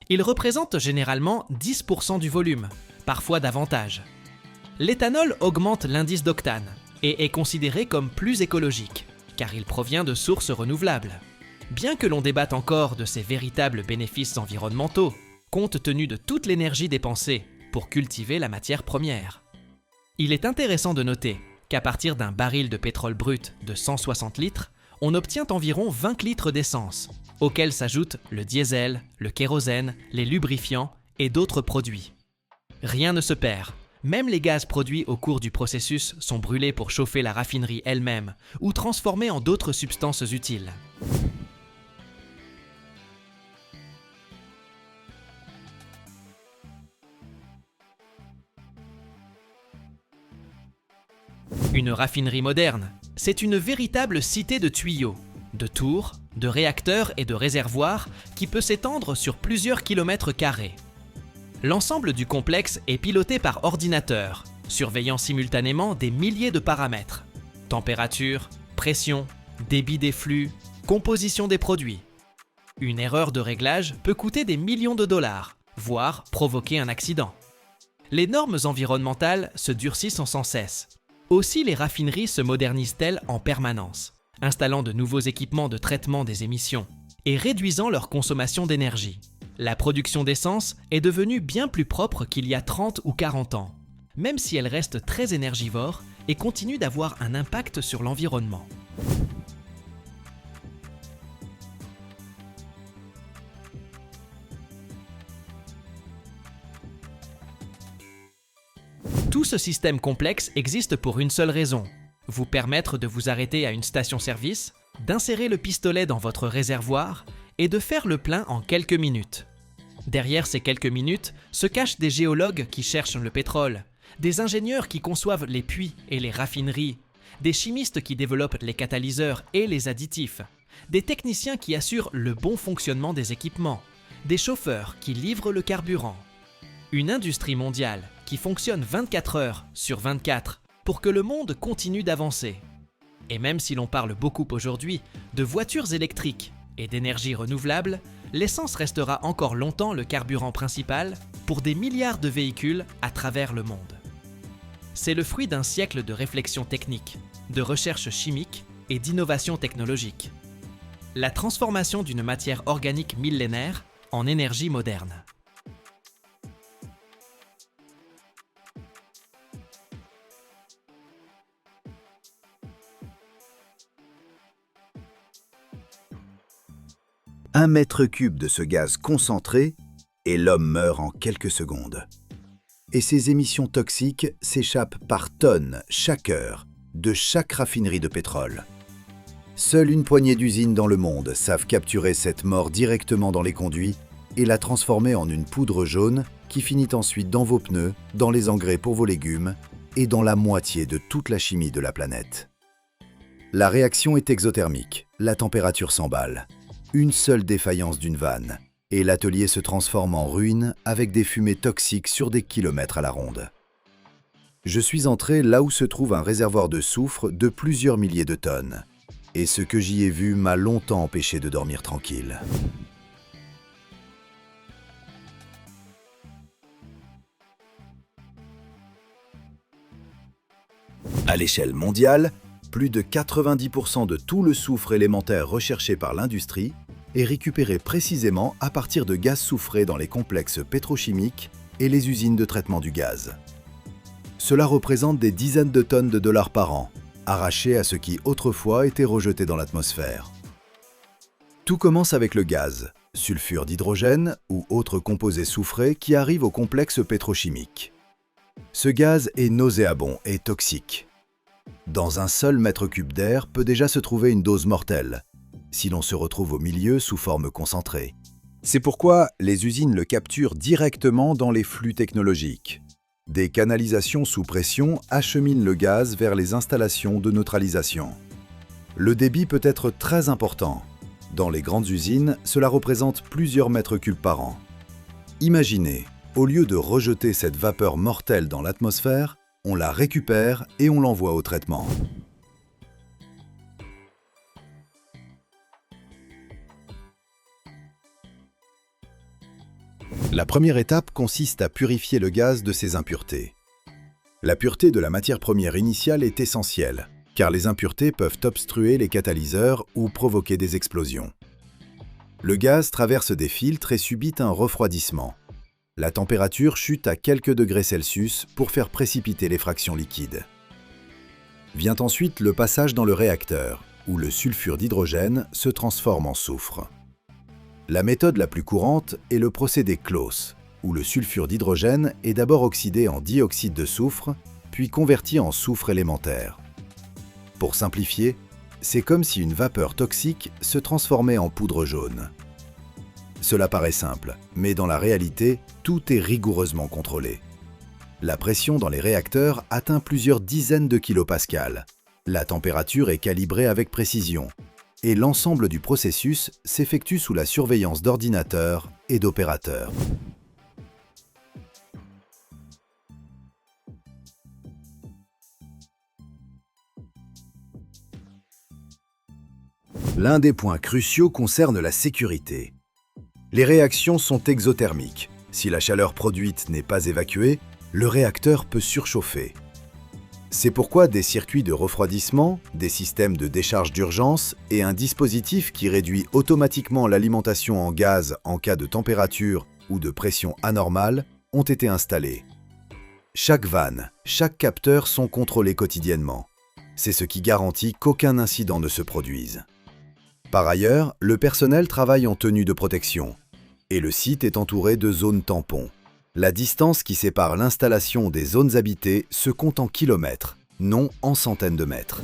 Il représente généralement 10% du volume, parfois davantage. L'éthanol augmente l'indice d'octane et est considéré comme plus écologique, car il provient de sources renouvelables. Bien que l'on débatte encore de ses véritables bénéfices environnementaux, compte tenu de toute l'énergie dépensée pour cultiver la matière première. Il est intéressant de noter qu'à partir d'un baril de pétrole brut de 160 litres, on obtient environ 20 litres d'essence, auxquels s'ajoutent le diesel, le kérosène, les lubrifiants et d'autres produits. Rien ne se perd, même les gaz produits au cours du processus sont brûlés pour chauffer la raffinerie elle-même ou transformés en d'autres substances utiles. Une raffinerie moderne, c'est une véritable cité de tuyaux, de tours, de réacteurs et de réservoirs qui peut s'étendre sur plusieurs kilomètres carrés. L'ensemble du complexe est piloté par ordinateur, surveillant simultanément des milliers de paramètres: température, pression, débit des flux, composition des produits. Une erreur de réglage peut coûter des millions de dollars, voire provoquer un accident. Les normes environnementales se durcissent sans cesse. Aussi, les raffineries se modernisent-elles en permanence, installant de nouveaux équipements de traitement des émissions et réduisant leur consommation d'énergie. La production d'essence est devenue bien plus propre qu'il y a 30 ou 40 ans, même si elle reste très énergivore et continue d'avoir un impact sur l'environnement. Tout ce système complexe existe pour une seule raison: vous permettre de vous arrêter à une station-service, d'insérer le pistolet dans votre réservoir et de faire le plein en quelques minutes. Derrière ces quelques minutes se cachent des géologues qui cherchent le pétrole, des ingénieurs qui conçoivent les puits et les raffineries, des chimistes qui développent les catalyseurs et les additifs, des techniciens qui assurent le bon fonctionnement des équipements, des chauffeurs qui livrent le carburant. Une industrie mondiale qui fonctionne 24 heures sur 24 pour que le monde continue d'avancer. Et même si l'on parle beaucoup aujourd'hui de voitures électriques et d'énergie renouvelable, l'essence restera encore longtemps le carburant principal pour des milliards de véhicules à travers le monde. C'est le fruit d'un siècle de réflexion technique, de recherche chimique et d'innovation technologique. La transformation d'une matière organique millénaire en énergie moderne. Un mètre cube de ce gaz concentré et l'homme meurt en quelques secondes. Et ces émissions toxiques s'échappent par tonnes chaque heure de chaque raffinerie de pétrole. Seule une poignée d'usines dans le monde savent capturer cette mort directement dans les conduits et la transformer en une poudre jaune qui finit ensuite dans vos pneus, dans les engrais pour vos légumes et dans la moitié de toute la chimie de la planète. La réaction est exothermique, la température s'emballe. Une seule défaillance d'une vanne, et l'atelier se transforme en ruine avec des fumées toxiques sur des kilomètres à la ronde. Je suis entré là où se trouve un réservoir de soufre de plusieurs milliers de tonnes, et ce que j'y ai vu m'a longtemps empêché de dormir tranquille. À l'échelle mondiale, plus de 90% de tout le soufre élémentaire recherché par l'industrie est récupéré précisément à partir de gaz soufré dans les complexes pétrochimiques et les usines de traitement du gaz. Cela représente des dizaines de tonnes de dollars par an, arrachés à ce qui autrefois était rejeté dans l'atmosphère. Tout commence avec le gaz, sulfure d'hydrogène ou autres composés soufrés qui arrivent au complexe pétrochimique. Ce gaz est nauséabond et toxique. Dans un seul mètre cube d'air peut déjà se trouver une dose mortelle, si l'on se retrouve au milieu sous forme concentrée. C'est pourquoi les usines le capturent directement dans les flux technologiques. Des canalisations sous pression acheminent le gaz vers les installations de neutralisation. Le débit peut être très important. Dans les grandes usines, cela représente plusieurs mètres cubes par an. Imaginez, au lieu de rejeter cette vapeur mortelle dans l'atmosphère, on la récupère et on l'envoie au traitement. La première étape consiste à purifier le gaz de ses impuretés. La pureté de la matière première initiale est essentielle, car les impuretés peuvent obstruer les catalyseurs ou provoquer des explosions. Le gaz traverse des filtres et subit un refroidissement. La température chute à quelques degrés Celsius pour faire précipiter les fractions liquides. Vient ensuite le passage dans le réacteur, où le sulfure d'hydrogène se transforme en soufre. La méthode la plus courante est le procédé Claus, où le sulfure d'hydrogène est d'abord oxydé en dioxyde de soufre, puis converti en soufre élémentaire. Pour simplifier, c'est comme si une vapeur toxique se transformait en poudre jaune. Cela paraît simple, mais dans la réalité, tout est rigoureusement contrôlé. La pression dans les réacteurs atteint plusieurs dizaines de kilopascales. La température est calibrée avec précision, et l'ensemble du processus s'effectue sous la surveillance d'ordinateurs et d'opérateurs. L'un des points cruciaux concerne la sécurité. Les réactions sont exothermiques. Si la chaleur produite n'est pas évacuée, le réacteur peut surchauffer. C'est pourquoi des circuits de refroidissement, des systèmes de décharge d'urgence et un dispositif qui réduit automatiquement l'alimentation en gaz en cas de température ou de pression anormale ont été installés. Chaque vanne, chaque capteur sont contrôlés quotidiennement. C'est ce qui garantit qu'aucun incident ne se produise. Par ailleurs, le personnel travaille en tenue de protection et le site est entouré de zones tampons. La distance qui sépare l'installation des zones habitées se compte en kilomètres, non en centaines de mètres.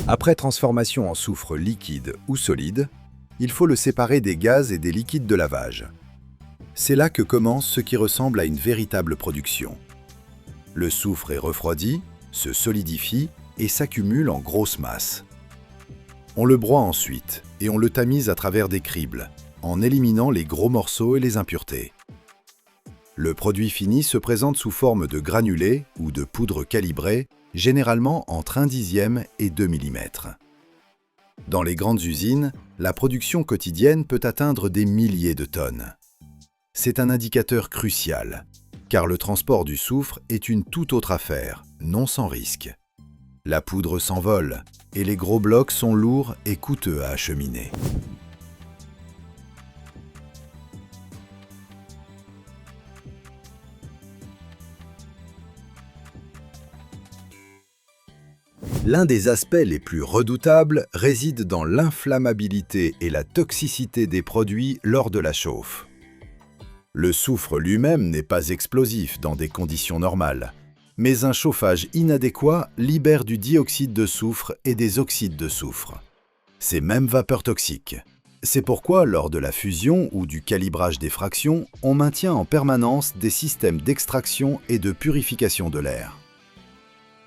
Après transformation en soufre liquide ou solide, il faut le séparer des gaz et des liquides de lavage. C'est là que commence ce qui ressemble à une véritable production. Le soufre est refroidi, se solidifie et s'accumule en grosses masses. On le broie ensuite et on le tamise à travers des cribles, en éliminant les gros morceaux et les impuretés. Le produit fini se présente sous forme de granulés ou de poudre calibrée, généralement entre 1/10 et 2 mm. Dans les grandes usines, la production quotidienne peut atteindre des milliers de tonnes. C'est un indicateur crucial, car le transport du soufre est une toute autre affaire, non sans risque. La poudre s'envole et les gros blocs sont lourds et coûteux à acheminer. L'un des aspects les plus redoutables réside dans l'inflammabilité et la toxicité des produits lors de la chauffe. Le soufre lui-même n'est pas explosif dans des conditions normales, mais un chauffage inadéquat libère du dioxyde de soufre et des oxydes de soufre. Ces mêmes vapeurs toxiques. C'est pourquoi, lors de la fusion ou du calibrage des fractions, on maintient en permanence des systèmes d'extraction et de purification de l'air.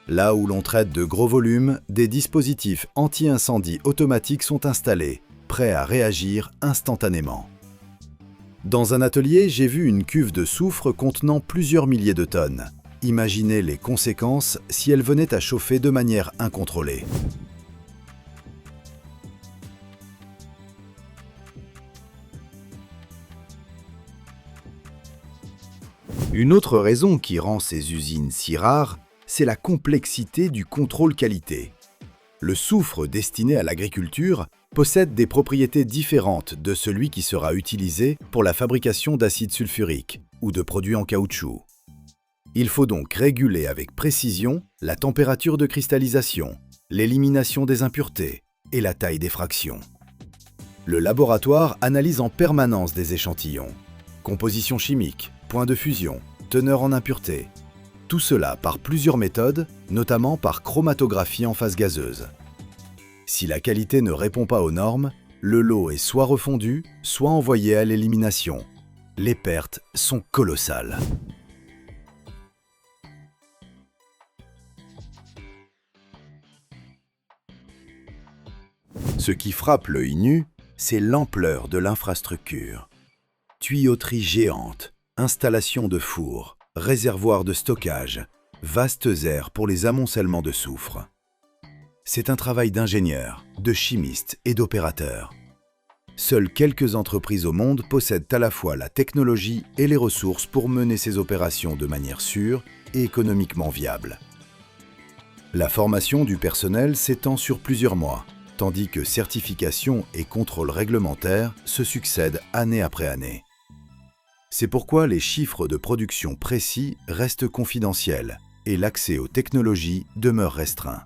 Là où l'on traite de gros volumes, des dispositifs anti-incendie automatiques sont installés, prêts à réagir instantanément. Dans un atelier, j'ai vu une cuve de soufre contenant plusieurs milliers de tonnes. Imaginez les conséquences si elle venait à chauffer de manière incontrôlée. Une autre raison qui rend ces usines si rares, c'est la complexité du contrôle qualité. Le soufre destiné à l'agriculture possède des propriétés différentes de celui qui sera utilisé pour la fabrication d'acide sulfurique ou de produits en caoutchouc. Il faut donc réguler avec précision la température de cristallisation, l'élimination des impuretés et la taille des fractions. Le laboratoire analyse en permanence des échantillons, composition chimique, point de fusion, teneur en impuretés. Tout cela par plusieurs méthodes, notamment par chromatographie en phase gazeuse. Si la qualité ne répond pas aux normes, le lot est soit refondu, soit envoyé à l'élimination. Les pertes sont colossales. Ce qui frappe l'œil nu, c'est l'ampleur de l'infrastructure. Tuyauterie géante, installation de fours, réservoirs de stockage, vastes aires pour les amoncellements de soufre. C'est un travail d'ingénieurs, de chimistes et d'opérateurs. Seules quelques entreprises au monde possèdent à la fois la technologie et les ressources pour mener ces opérations de manière sûre et économiquement viable. La formation du personnel s'étend sur plusieurs mois, tandis que certification et contrôle réglementaire se succèdent année après année. C'est pourquoi les chiffres de production précis restent confidentiels et l'accès aux technologies demeure restreint.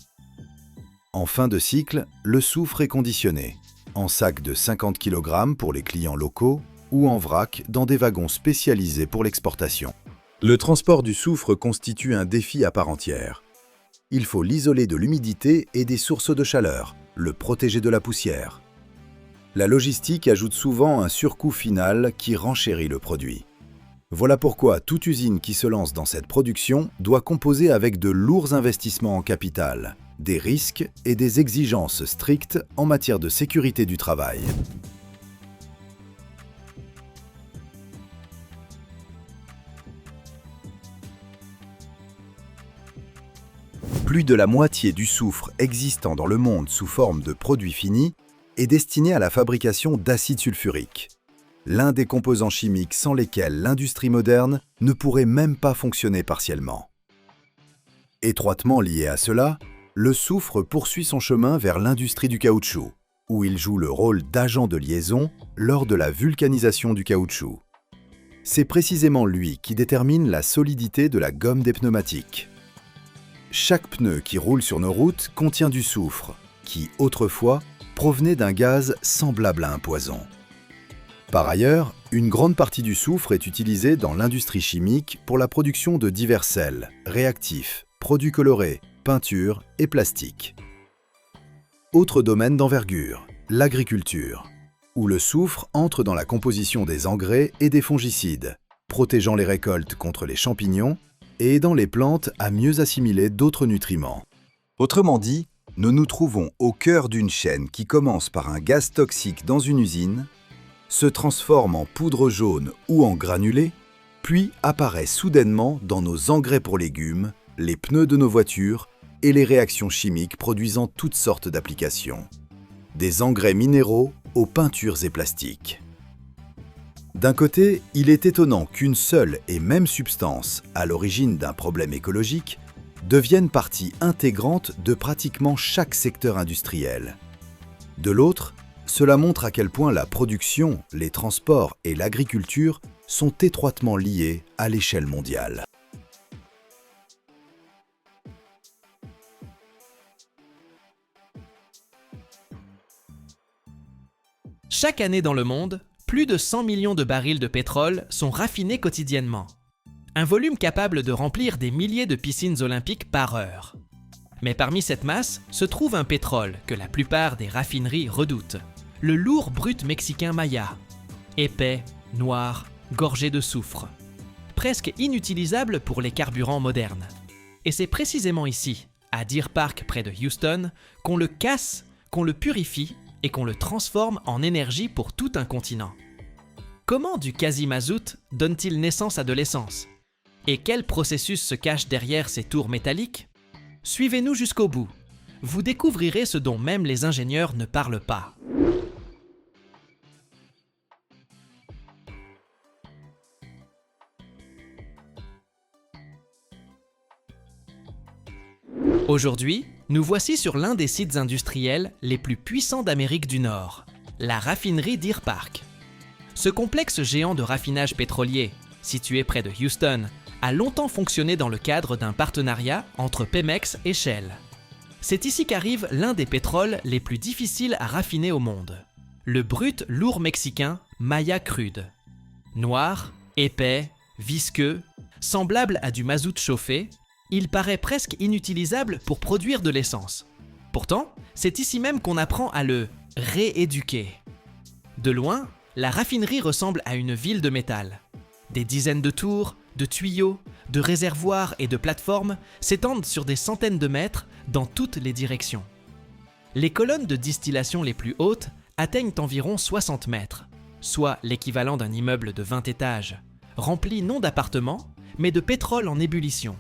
En fin de cycle, le soufre est conditionné, en sac de 50 kg pour les clients locaux ou en vrac dans des wagons spécialisés pour l'exportation. Le transport du soufre constitue un défi à part entière. Il faut l'isoler de l'humidité et des sources de chaleur, le protéger de la poussière. La logistique ajoute souvent un surcoût final qui renchérit le produit. Voilà pourquoi toute usine qui se lance dans cette production doit composer avec de lourds investissements en capital, des risques et des exigences strictes en matière de sécurité du travail. Plus de la moitié du soufre existant dans le monde sous forme de produits finis est destiné à la fabrication d'acide sulfurique, l'un des composants chimiques sans lesquels l'industrie moderne ne pourrait même pas fonctionner partiellement. Étroitement lié à cela, le soufre poursuit son chemin vers l'industrie du caoutchouc, où il joue le rôle d'agent de liaison lors de la vulcanisation du caoutchouc. C'est précisément lui qui détermine la solidité de la gomme des pneumatiques. Chaque pneu qui roule sur nos routes contient du soufre, qui, autrefois, provenait d'un gaz semblable à un poison. Par ailleurs, une grande partie du soufre est utilisée dans l'industrie chimique pour la production de divers sels, réactifs, produits colorés, peintures et plastiques. Autre domaine d'envergure, l'agriculture, où le soufre entre dans la composition des engrais et des fongicides, protégeant les récoltes contre les champignons et aidant les plantes à mieux assimiler d'autres nutriments. Autrement dit, nous nous trouvons au cœur d'une chaîne qui commence par un gaz toxique dans une usine, se transforme en poudre jaune ou en granulé, puis apparaît soudainement dans nos engrais pour légumes, les pneus de nos voitures et les réactions chimiques produisant toutes sortes d'applications. Des engrais minéraux aux peintures et plastiques. D'un côté, il est étonnant qu'une seule et même substance, à l'origine d'un problème écologique, devienne partie intégrante de pratiquement chaque secteur industriel. De l'autre, cela montre à quel point la production, les transports et l'agriculture sont étroitement liés à l'échelle mondiale. Chaque année dans le monde, plus de 100 millions de barils de pétrole sont raffinés quotidiennement. Un volume capable de remplir des milliers de piscines olympiques par heure. Mais parmi cette masse se trouve un pétrole que la plupart des raffineries redoutent. Le lourd brut mexicain Maya. Épais, noir, gorgé de soufre. Presque inutilisable pour les carburants modernes. Et c'est précisément ici, à Deer Park près de Houston, qu'on le casse, qu'on le purifie et qu'on le transforme en énergie pour tout un continent. Comment du quasi-mazout donne-t-il naissance à de l'essence? Et quel processus se cache derrière ces tours métalliques? Suivez-nous jusqu'au bout. Vous découvrirez ce dont même les ingénieurs ne parlent pas. Aujourd'hui, nous voici sur l'un des sites industriels les plus puissants d'Amérique du Nord, la raffinerie Deer Park. Ce complexe géant de raffinage pétrolier, situé près de Houston, a longtemps fonctionné dans le cadre d'un partenariat entre Pemex et Shell. C'est ici qu'arrive l'un des pétroles les plus difficiles à raffiner au monde, le brut lourd mexicain Maya Crude. Noir, épais, visqueux, semblable à du mazout chauffé, il paraît presque inutilisable pour produire de l'essence. Pourtant, c'est ici même qu'on apprend à le rééduquer. De loin, la raffinerie ressemble à une ville de métal. Des dizaines de tours, de tuyaux, de réservoirs et de plateformes s'étendent sur des centaines de mètres dans toutes les directions. Les colonnes de distillation les plus hautes atteignent environ 60 mètres, soit l'équivalent d'un immeuble de 20 étages, rempli non d'appartements, mais de pétrole en ébullition.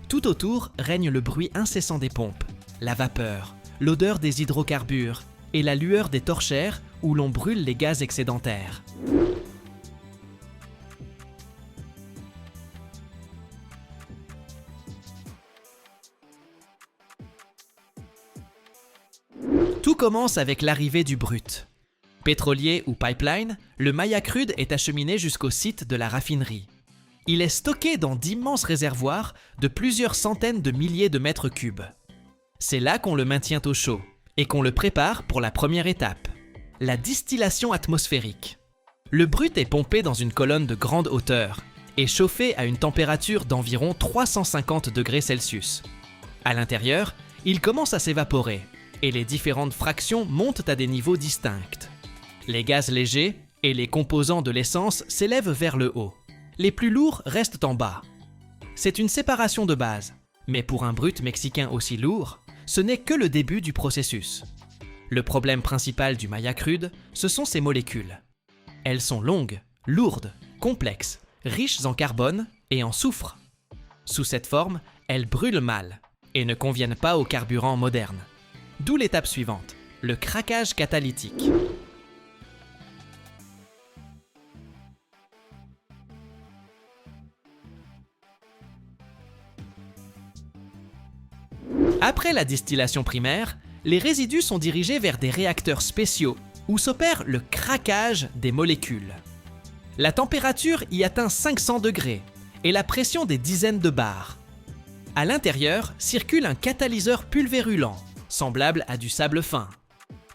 Tout autour règne le bruit incessant des pompes, la vapeur, l'odeur des hydrocarbures et la lueur des torchères où l'on brûle les gaz excédentaires. Tout commence avec l'arrivée du brut. Pétrolier ou pipeline, le Maya Crude est acheminé jusqu'au site de la raffinerie. Il est stocké dans d'immenses réservoirs de plusieurs centaines de milliers de mètres cubes. C'est là qu'on le maintient au chaud et qu'on le prépare pour la première étape, la distillation atmosphérique. Le brut est pompé dans une colonne de grande hauteur et chauffé à une température d'environ 350 degrés Celsius. À l'intérieur, il commence à s'évaporer et les différentes fractions montent à des niveaux distincts. Les gaz légers et les composants de l'essence s'élèvent vers le haut. Les plus lourds restent en bas. C'est une séparation de base, mais pour un brut mexicain aussi lourd, ce n'est que le début du processus. Le problème principal du Maya Crude, ce sont ses molécules. Elles sont longues, lourdes, complexes, riches en carbone et en soufre. Sous cette forme, elles brûlent mal et ne conviennent pas aux carburants modernes. D'où l'étape suivante, le craquage catalytique. Après la distillation primaire, les résidus sont dirigés vers des réacteurs spéciaux où s'opère le craquage des molécules. La température y atteint 500 degrés et la pression des dizaines de bars. À l'intérieur circule un catalyseur pulvérulent, semblable à du sable fin.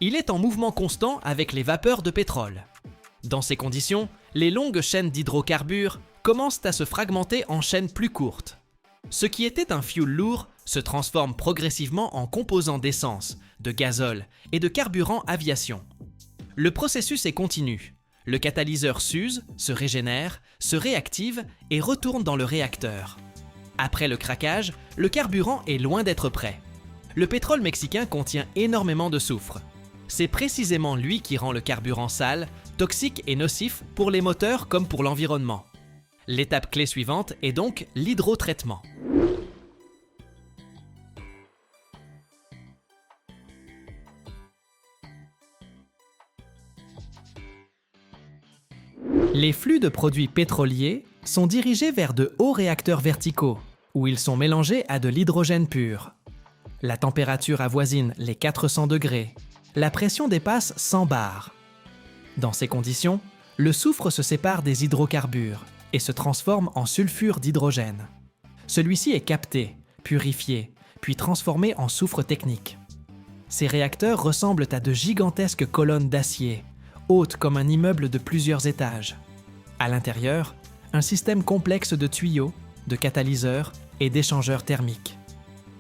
Il est en mouvement constant avec les vapeurs de pétrole. Dans ces conditions, les longues chaînes d'hydrocarbures commencent à se fragmenter en chaînes plus courtes. Ce qui était un fioul lourd se transforme progressivement en composants d'essence, de gazole et de carburant aviation. Le processus est continu. Le catalyseur s'use, se régénère, se réactive et retourne dans le réacteur. Après le craquage, le carburant est loin d'être prêt. Le pétrole mexicain contient énormément de soufre. C'est précisément lui qui rend le carburant sale, toxique et nocif pour les moteurs comme pour l'environnement. L'étape clé suivante est donc l'hydrotraitement. Les flux de produits pétroliers sont dirigés vers de hauts réacteurs verticaux, où ils sont mélangés à de l'hydrogène pur. La température avoisine les 400 degrés. La pression dépasse 100 bars. Dans ces conditions, le soufre se sépare des hydrocarbures et se transforme en sulfure d'hydrogène. Celui-ci est capté, purifié, puis transformé en soufre technique. Ces réacteurs ressemblent à de gigantesques colonnes d'acier, hautes comme un immeuble de plusieurs étages. À l'intérieur, un système complexe de tuyaux, de catalyseurs et d'échangeurs thermiques.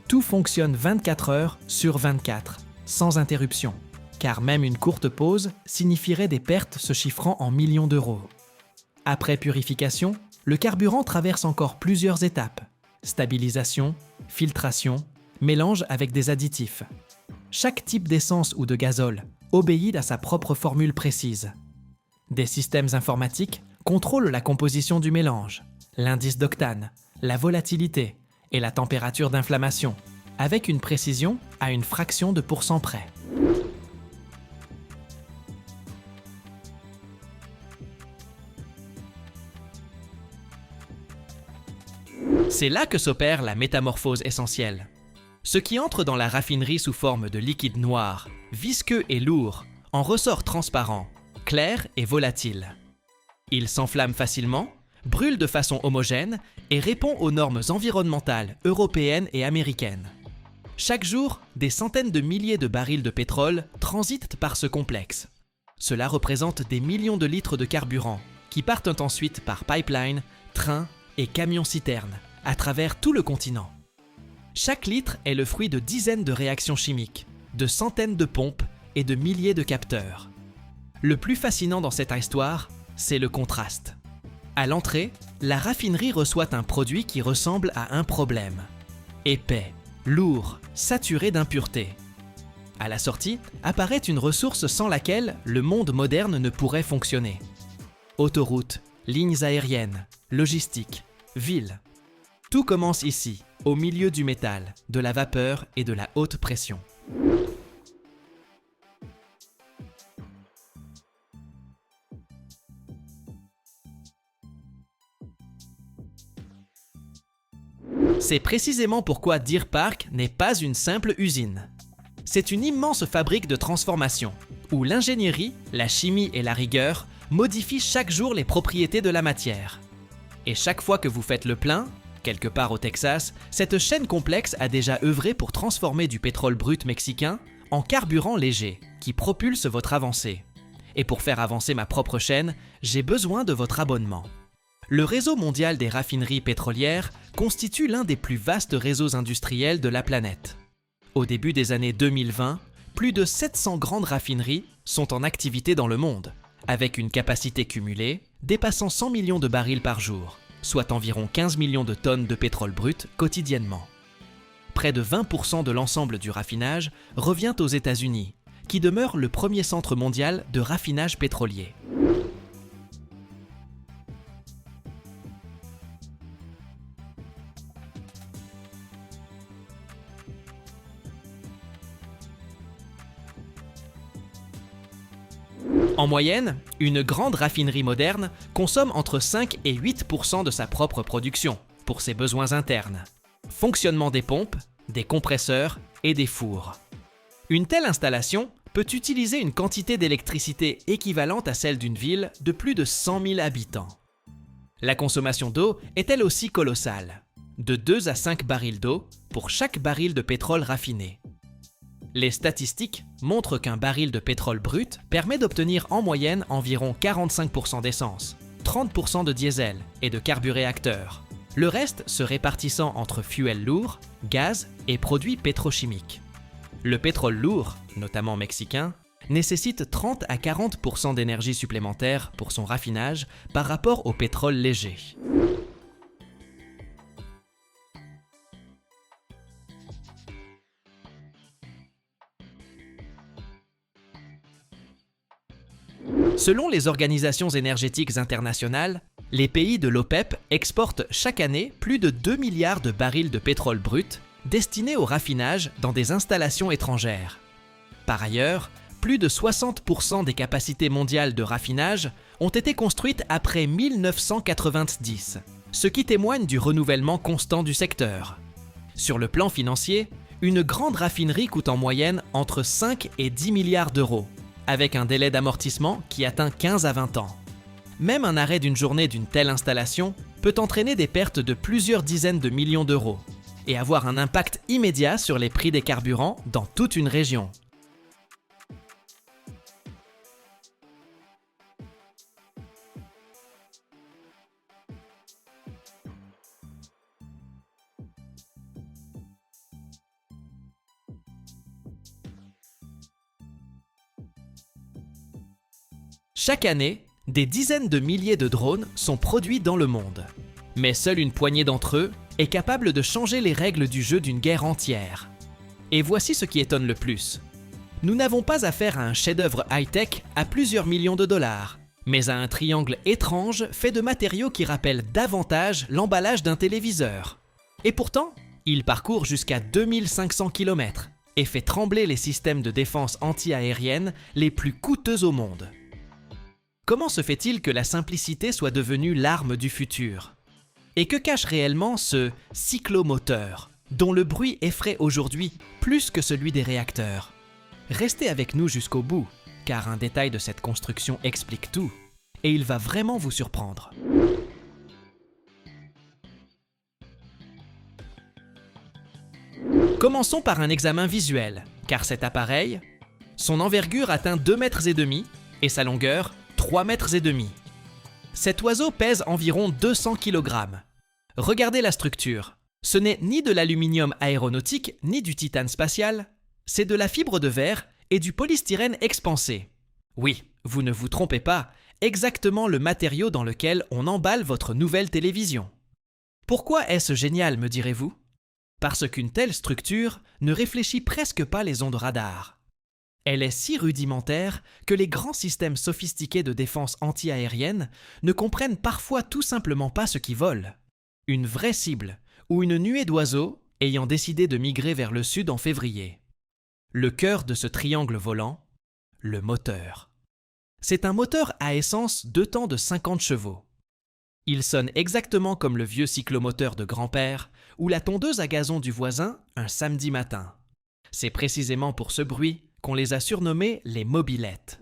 Tout fonctionne 24 heures sur 24, sans interruption, car même une courte pause signifierait des pertes se chiffrant en millions d'euros. Après purification, le carburant traverse encore plusieurs étapes. Stabilisation, filtration, mélange avec des additifs. Chaque type d'essence ou de gazole obéit à sa propre formule précise. Des systèmes informatiques contrôlent la composition du mélange, l'indice d'octane, la volatilité et la température d'inflammation, avec une précision à une fraction de pourcent près. C'est là que s'opère la métamorphose essentielle. Ce qui entre dans la raffinerie sous forme de liquide noir, visqueux et lourd, en ressort transparent, clair et volatile. Il s'enflamme facilement, brûle de façon homogène et répond aux normes environnementales européennes et américaines. Chaque jour, des centaines de milliers de barils de pétrole transitent par ce complexe. Cela représente des millions de litres de carburant qui partent ensuite par pipeline, train et camions-citernes à travers tout le continent. Chaque litre est le fruit de dizaines de réactions chimiques, de centaines de pompes et de milliers de capteurs. Le plus fascinant dans cette histoire, c'est le contraste. À l'entrée, la raffinerie reçoit un produit qui ressemble à un problème. Épais, lourd, saturé d'impuretés. À la sortie, apparaît une ressource sans laquelle le monde moderne ne pourrait fonctionner. Autoroutes, lignes aériennes, logistique, villes. Tout commence ici, au milieu du métal, de la vapeur et de la haute pression. C'est précisément pourquoi Deer Park n'est pas une simple usine. C'est une immense fabrique de transformation, où l'ingénierie, la chimie et la rigueur modifient chaque jour les propriétés de la matière. Et chaque fois que vous faites le plein, quelque part au Texas, cette chaîne complexe a déjà œuvré pour transformer du pétrole brut mexicain en carburant léger, qui propulse votre avancée. Et pour faire avancer ma propre chaîne, j'ai besoin de votre abonnement. Le réseau mondial des raffineries pétrolières constitue l'un des plus vastes réseaux industriels de la planète. Au début des années 2020, plus de 700 grandes raffineries sont en activité dans le monde, avec une capacité cumulée dépassant 100 millions de barils par jour, soit environ 15 millions de tonnes de pétrole brut quotidiennement. Près de 20% de l'ensemble du raffinage revient aux États-Unis, qui demeure le premier centre mondial de raffinage pétrolier. En moyenne, une grande raffinerie moderne consomme entre 5 et 8% de sa propre production, pour ses besoins internes. Fonctionnement des pompes, des compresseurs et des fours. Une telle installation peut utiliser une quantité d'électricité équivalente à celle d'une ville de plus de 100 000 habitants. La consommation d'eau est elle aussi colossale, de 2 à 5 barils d'eau pour chaque baril de pétrole raffiné. Les statistiques montrent qu'un baril de pétrole brut permet d'obtenir en moyenne environ 45% d'essence, 30% de diesel et de carburéacteurs. Le reste se répartissant entre fuel lourd, gaz et produits pétrochimiques. Le pétrole lourd, notamment mexicain, nécessite 30 à 40% d'énergie supplémentaire pour son raffinage par rapport au pétrole léger. Selon les organisations énergétiques internationales, les pays de l'OPEP exportent chaque année plus de 2 milliards de barils de pétrole brut destinés au raffinage dans des installations étrangères. Par ailleurs, plus de 60% des capacités mondiales de raffinage ont été construites après 1990, ce qui témoigne du renouvellement constant du secteur. Sur le plan financier, une grande raffinerie coûte en moyenne entre 5 et 10 milliards d'euros, avec un délai d'amortissement qui atteint 15 à 20 ans. Même un arrêt d'une journée d'une telle installation peut entraîner des pertes de plusieurs dizaines de millions d'euros et avoir un impact immédiat sur les prix des carburants dans toute une région. Chaque année, des dizaines de milliers de drones sont produits dans le monde. Mais seule une poignée d'entre eux est capable de changer les règles du jeu d'une guerre entière. Et voici ce qui étonne le plus. Nous n'avons pas affaire à un chef-d'œuvre high-tech à plusieurs millions de dollars, mais à un triangle étrange fait de matériaux qui rappellent davantage l'emballage d'un téléviseur. Et pourtant, il parcourt jusqu'à 2500 km et fait trembler les systèmes de défense anti-aérienne les plus coûteux au monde. Comment se fait-il que la simplicité soit devenue l'arme du futur ? Et que cache réellement ce cyclomoteur, dont le bruit effraie aujourd'hui plus que celui des réacteurs. Restez avec nous jusqu'au bout, car un détail de cette construction explique tout, et il va vraiment vous surprendre. Commençons par un examen visuel, car cet appareil, son envergure atteint 2,5 mètres et sa longueur 3,5 mètres. Cet oiseau pèse environ 200 kg. Regardez la structure. Ce n'est ni de l'aluminium aéronautique ni du titane spatial, c'est de la fibre de verre et du polystyrène expansé. Oui, vous ne vous trompez pas, exactement le matériau dans lequel on emballe votre nouvelle télévision. Pourquoi est-ce génial, me direz-vous ? Parce qu'une telle structure ne réfléchit presque pas les ondes radar. Elle est si rudimentaire que les grands systèmes sophistiqués de défense anti-aérienne ne comprennent parfois tout simplement pas ce qui vole. Une vraie cible, ou une nuée d'oiseaux ayant décidé de migrer vers le sud en février. Le cœur de ce triangle volant, le moteur. C'est un moteur à essence 2 temps de 50 chevaux. Il sonne exactement comme le vieux cyclomoteur de grand-père ou la tondeuse à gazon du voisin un samedi matin. C'est précisément pour ce bruit qu'on les a surnommés les mobylettes.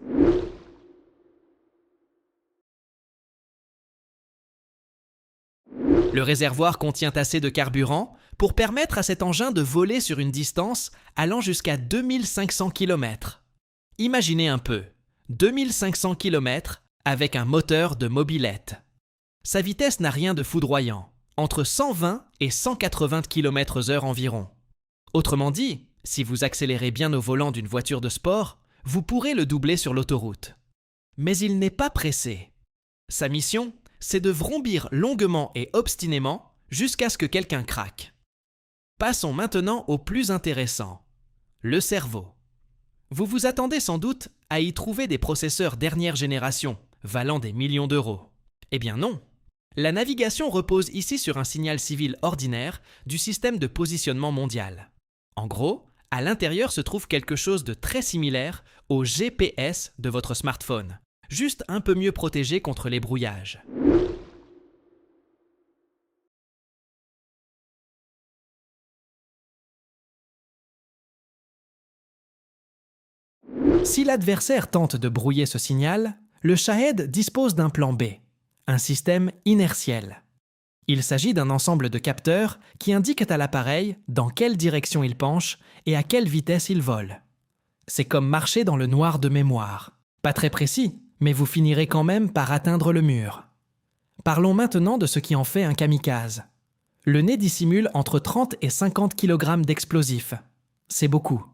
Le réservoir contient assez de carburant pour permettre à cet engin de voler sur une distance allant jusqu'à 2500 km. Imaginez un peu, 2500 km avec un moteur de mobylette. Sa vitesse n'a rien de foudroyant, entre 120 et 180 km/h environ. Autrement dit, si vous accélérez bien au volant d'une voiture de sport, vous pourrez le doubler sur l'autoroute. Mais il n'est pas pressé. Sa mission, c'est de vrombir longuement et obstinément jusqu'à ce que quelqu'un craque. Passons maintenant au plus intéressant, le cerveau. Vous vous attendez sans doute à y trouver des processeurs dernière génération, valant des millions d'euros. Eh bien non. La navigation repose ici sur un signal civil ordinaire du système de positionnement mondial. En gros, à l'intérieur se trouve quelque chose de très similaire au GPS de votre smartphone, juste un peu mieux protégé contre les brouillages. Si l'adversaire tente de brouiller ce signal, le Shahed dispose d'un plan B, un système inertiel. Il s'agit d'un ensemble de capteurs qui indiquent à l'appareil dans quelle direction il penche et à quelle vitesse il vole. C'est comme marcher dans le noir de mémoire. Pas très précis, mais vous finirez quand même par atteindre le mur. Parlons maintenant de ce qui en fait un kamikaze. Le nez dissimule entre 30 et 50 kg d'explosifs. C'est beaucoup.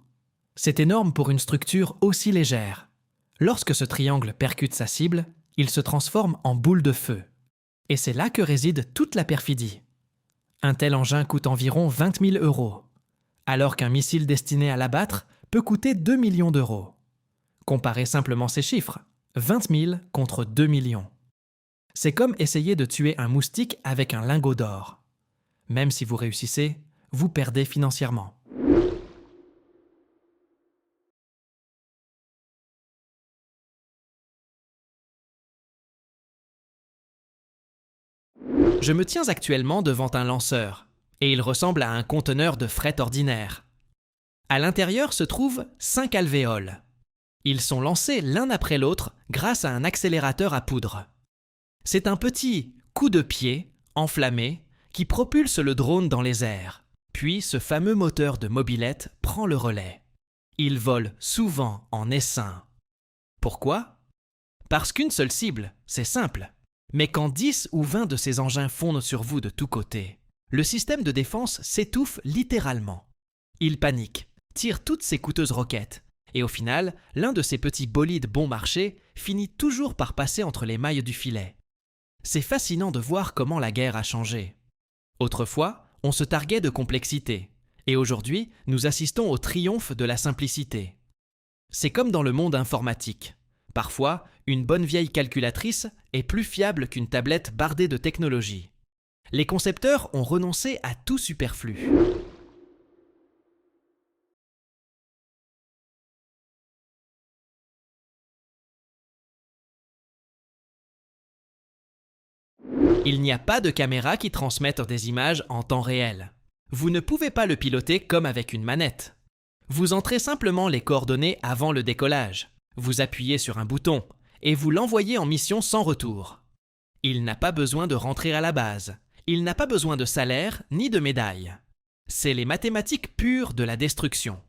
C'est énorme pour une structure aussi légère. Lorsque ce triangle percute sa cible, il se transforme en boule de feu. Et c'est là que réside toute la perfidie. Un tel engin coûte environ 20 000 €, alors qu'un missile destiné à l'abattre peut coûter 2 millions d'euros. Comparez simplement ces chiffres, 20 000 contre 2 millions. C'est comme essayer de tuer un moustique avec un lingot d'or. Même si vous réussissez, vous perdez financièrement. Je me tiens actuellement devant un lanceur, et il ressemble à un conteneur de fret ordinaire. À l'intérieur se trouvent 5 alvéoles. Ils sont lancés l'un après l'autre grâce à un accélérateur à poudre. C'est un petit coup de pied, enflammé, qui propulse le drone dans les airs. Puis ce fameux moteur de mobylette prend le relais. Il vole souvent en essaim. Pourquoi ? Parce qu'une seule cible, c'est simple. Mais quand 10 ou 20 de ces engins fondent sur vous de tous côtés, le système de défense s'étouffe littéralement. Il panique, tire toutes ses coûteuses roquettes, et au final, l'un de ces petits bolides bon marché finit toujours par passer entre les mailles du filet. C'est fascinant de voir comment la guerre a changé. Autrefois, on se targuait de complexité, et aujourd'hui, nous assistons au triomphe de la simplicité. C'est comme dans le monde informatique. Parfois, une bonne vieille calculatrice est plus fiable qu'une tablette bardée de technologie. Les concepteurs ont renoncé à tout superflu. Il n'y a pas de caméras qui transmettent des images en temps réel. Vous ne pouvez pas le piloter comme avec une manette. Vous entrez simplement les coordonnées avant le décollage, vous appuyez sur un bouton et vous l'envoyez en mission sans retour. Il n'a pas besoin de rentrer à la base, il n'a pas besoin de salaire ni de médaille. C'est les mathématiques pures de la destruction.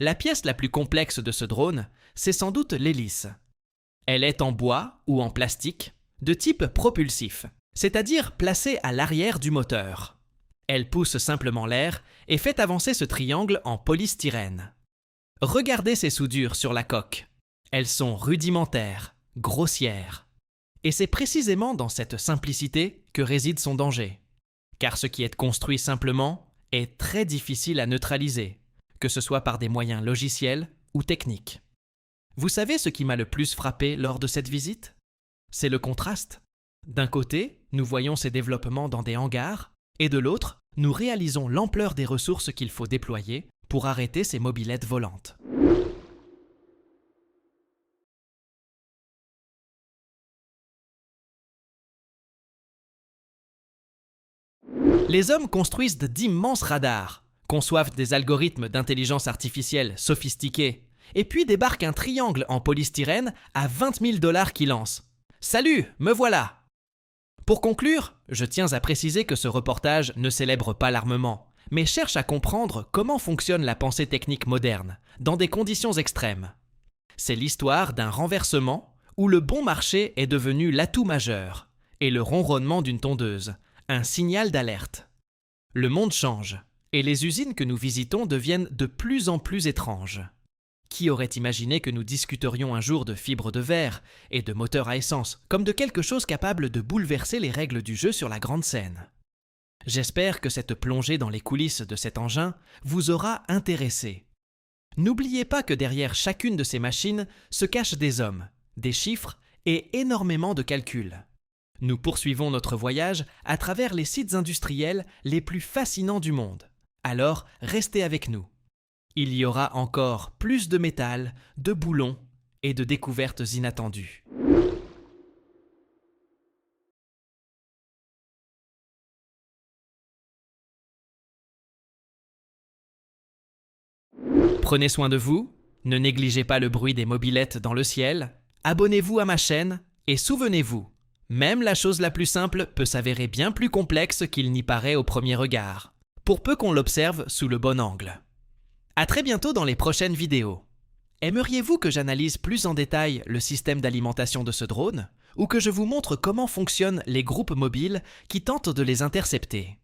La pièce la plus complexe de ce drone, c'est sans doute l'hélice. Elle est en bois ou en plastique, de type propulsif, c'est-à-dire placée à l'arrière du moteur. Elle pousse simplement l'air et fait avancer ce triangle en polystyrène. Regardez ces soudures sur la coque. Elles sont rudimentaires, grossières. Et c'est précisément dans cette simplicité que réside son danger. Car ce qui est construit simplement est très difficile à neutraliser, que ce soit par des moyens logiciels ou techniques. Vous savez ce qui m'a le plus frappé lors de cette visite? C'est le contraste. D'un côté, nous voyons ces développements dans des hangars, et de l'autre, nous réalisons l'ampleur des ressources qu'il faut déployer pour arrêter ces mobylettes volantes. Les hommes construisent d'immenses radars, conçoivent des algorithmes d'intelligence artificielle sophistiqués, et puis débarquent un triangle en polystyrène à 20 000 $ qui lance. « Salut, me voilà !» Pour conclure, je tiens à préciser que ce reportage ne célèbre pas l'armement, mais cherche à comprendre comment fonctionne la pensée technique moderne, dans des conditions extrêmes. C'est l'histoire d'un renversement où le bon marché est devenu l'atout majeur, et le ronronnement d'une tondeuse, un signal d'alerte. Le monde change, et les usines que nous visitons deviennent de plus en plus étranges. Qui aurait imaginé que nous discuterions un jour de fibres de verre et de moteurs à essence, comme de quelque chose capable de bouleverser les règles du jeu sur la grande scène? J'espère que cette plongée dans les coulisses de cet engin vous aura intéressé. N'oubliez pas que derrière chacune de ces machines se cachent des hommes, des chiffres et énormément de calculs. Nous poursuivons notre voyage à travers les sites industriels les plus fascinants du monde. Alors, restez avec nous. Il y aura encore plus de métal, de boulons et de découvertes inattendues. Prenez soin de vous, ne négligez pas le bruit des mobylettes dans le ciel, abonnez-vous à ma chaîne et souvenez-vous, même la chose la plus simple peut s'avérer bien plus complexe qu'il n'y paraît au premier regard, pour peu qu'on l'observe sous le bon angle. À très bientôt dans les prochaines vidéos. Aimeriez-vous que j'analyse plus en détail le système d'alimentation de ce drone ou que je vous montre comment fonctionnent les groupes mobiles qui tentent de les intercepter?